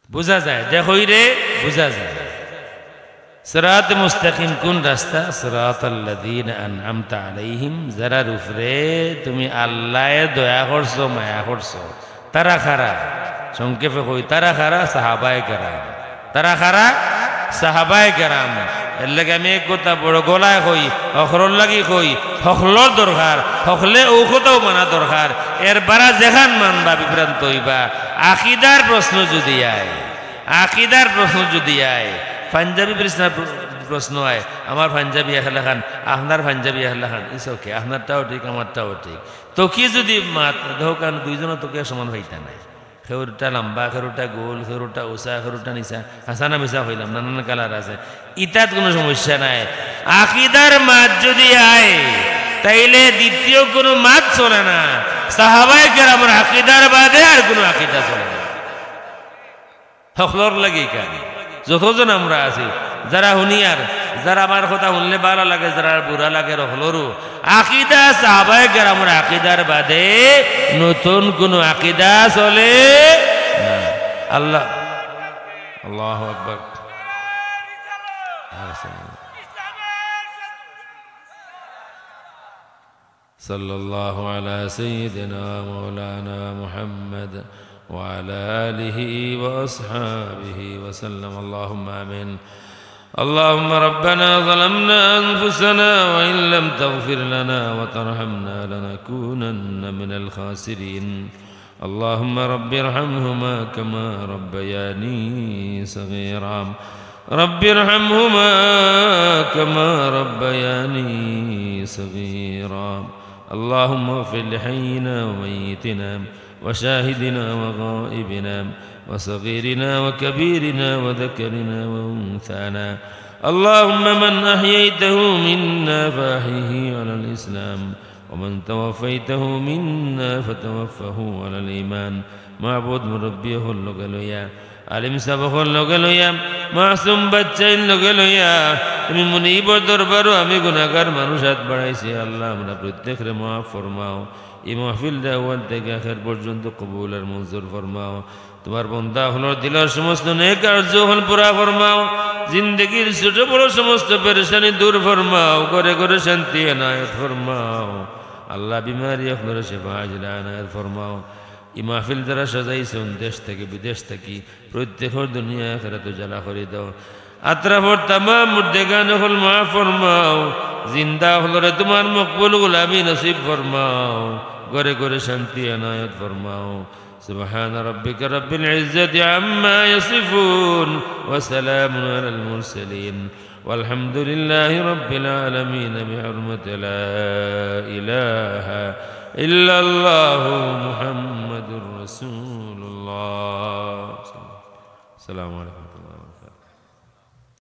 বুঝা যায় দেখই রে বুঝা যায় সিরাত মুস্তাকিম কোন রাস্তা সিরাতাল্লাযীনা আনআমতা আলাইহিম যারার উপরে তুমি আল্লাহে দয়া করছো মায়া করছো তারা খারা সংক্ষেপে কই তারা খারা সাহাবায়ে কেরাম তারা খারা সাহাবায়ে কেরাম এর লাগে আমি এক কথা বড় গলায় কই অখরর লাগি কই হকলর দরকার হকলে ঔষধও মানা দরকার এর বারা যেখান মানবা বিভ্রান্ত হইবা আকীদার প্রশ্ন যদি আয় আকীদার প্রশ্ন যদি আয় পাঞ্জাবি প্রশ্ন আয় আমার পাঞ্জাবি এখানে খান আপনার পাঞ্জাবি এখানে খান ইস ওকে আপনারটাও ঠিক আমারটাও ঠিক তোকে যদি মাত দেখো কারণ দুইজনের তোকে সমান হইতা নাই খেউরটা লম্বা খেরুটা গোল খেরুটা উষা খেরুটা নিচা হাসানা মিশা হইলাম নানান কালার আছে ইতাত কোনো সমস্যা নাই আকীদার মাত যদি আয় তাইলে দ্বিতীয় কোনো মাত চলে না সাহাবায়ে কেরামের আকীদার বাদে আর কোনো আকীদা চলে না হকলর লাগে কানি যতজন আমরা আছি যারা হুনিয়ার যারা আমার কথা শুনলে ভালো লাগে যারা বুড়া লাগে হলরু আকীদা সাহাবায়ে কেরামের আকীদার বাদে নতুন কোন আকীদা চলে না আল্লাহ আল্লাহু আকবার সাল্লাল্লাহু আলা সাইয়্যিদিনা মাওলানা মুহাম্মদ وعلى آله وأصحابه وسلم اللهم آمين اللهم ربنا ظلمنا أنفسنا وإن لم تغفر لنا وترحمنا لنكونن من الخاسرين اللهم رب ارحمهما كما ربياني صغيرا رب ارحمهما كما ربياني صغيرا اللهم اغفر لحينا وميتنا وشاهدنا وغائبنا وصغيرنا وكبيرنا وذكرنا وأنثانا اللهم من أحييته منا فأحيه على الإسلام ومن توفيته منا فتوفه على الإيمان معبود مربيه اللغلويا আলিম সাবকল লগে লইয়া মাসুম বাচ্চাইন লগে লইয়া তুমি মুনিব দরবারও আমি গুনাহগার মানুষ হাত বাড়াইছি আল্লাহ আমরা প্রত্যেকরে মাফ ফরমাও এই মাহফিলটা আওয়াল থেকে আখির পর্যন্ত কবুল আর মঞ্জুর ফরমাও তোমার বান্দা হলোর দিলের সমস্ত নেক কার্য হল পুরা ফরমাও জিন্দেগীর ছোট বড় সমস্ত পেরেশানি দূর ফরমাও ঘরে ঘরে শান্তি এনায়েত ফরমাও আল্লাহ বিমারি আপনার শেফা আজলা এনায়েত ফরমাও ই মাহফিল যারা সাজাইছেন দেশ থেকে বিদেশ থেকে প্রত্যেকের দুনিয়া আখিরাত উজালা করে দাও আত্রাফর তামাম মুর্দেগান হল মাফ ফরমাও জিন্দা হলরে তোমার মকবুল গুলামি নসিব ফরমাও ঘরে ঘরে শান্তি আনায়ত ফরমাও سبحان ربك رب العزة عما يصفون وسلام على المرسلين والحمد لله رب العالمين بحرمة لا إله إلا الله محمد رسول الله السلام عليكم ورحمة الله وبركاته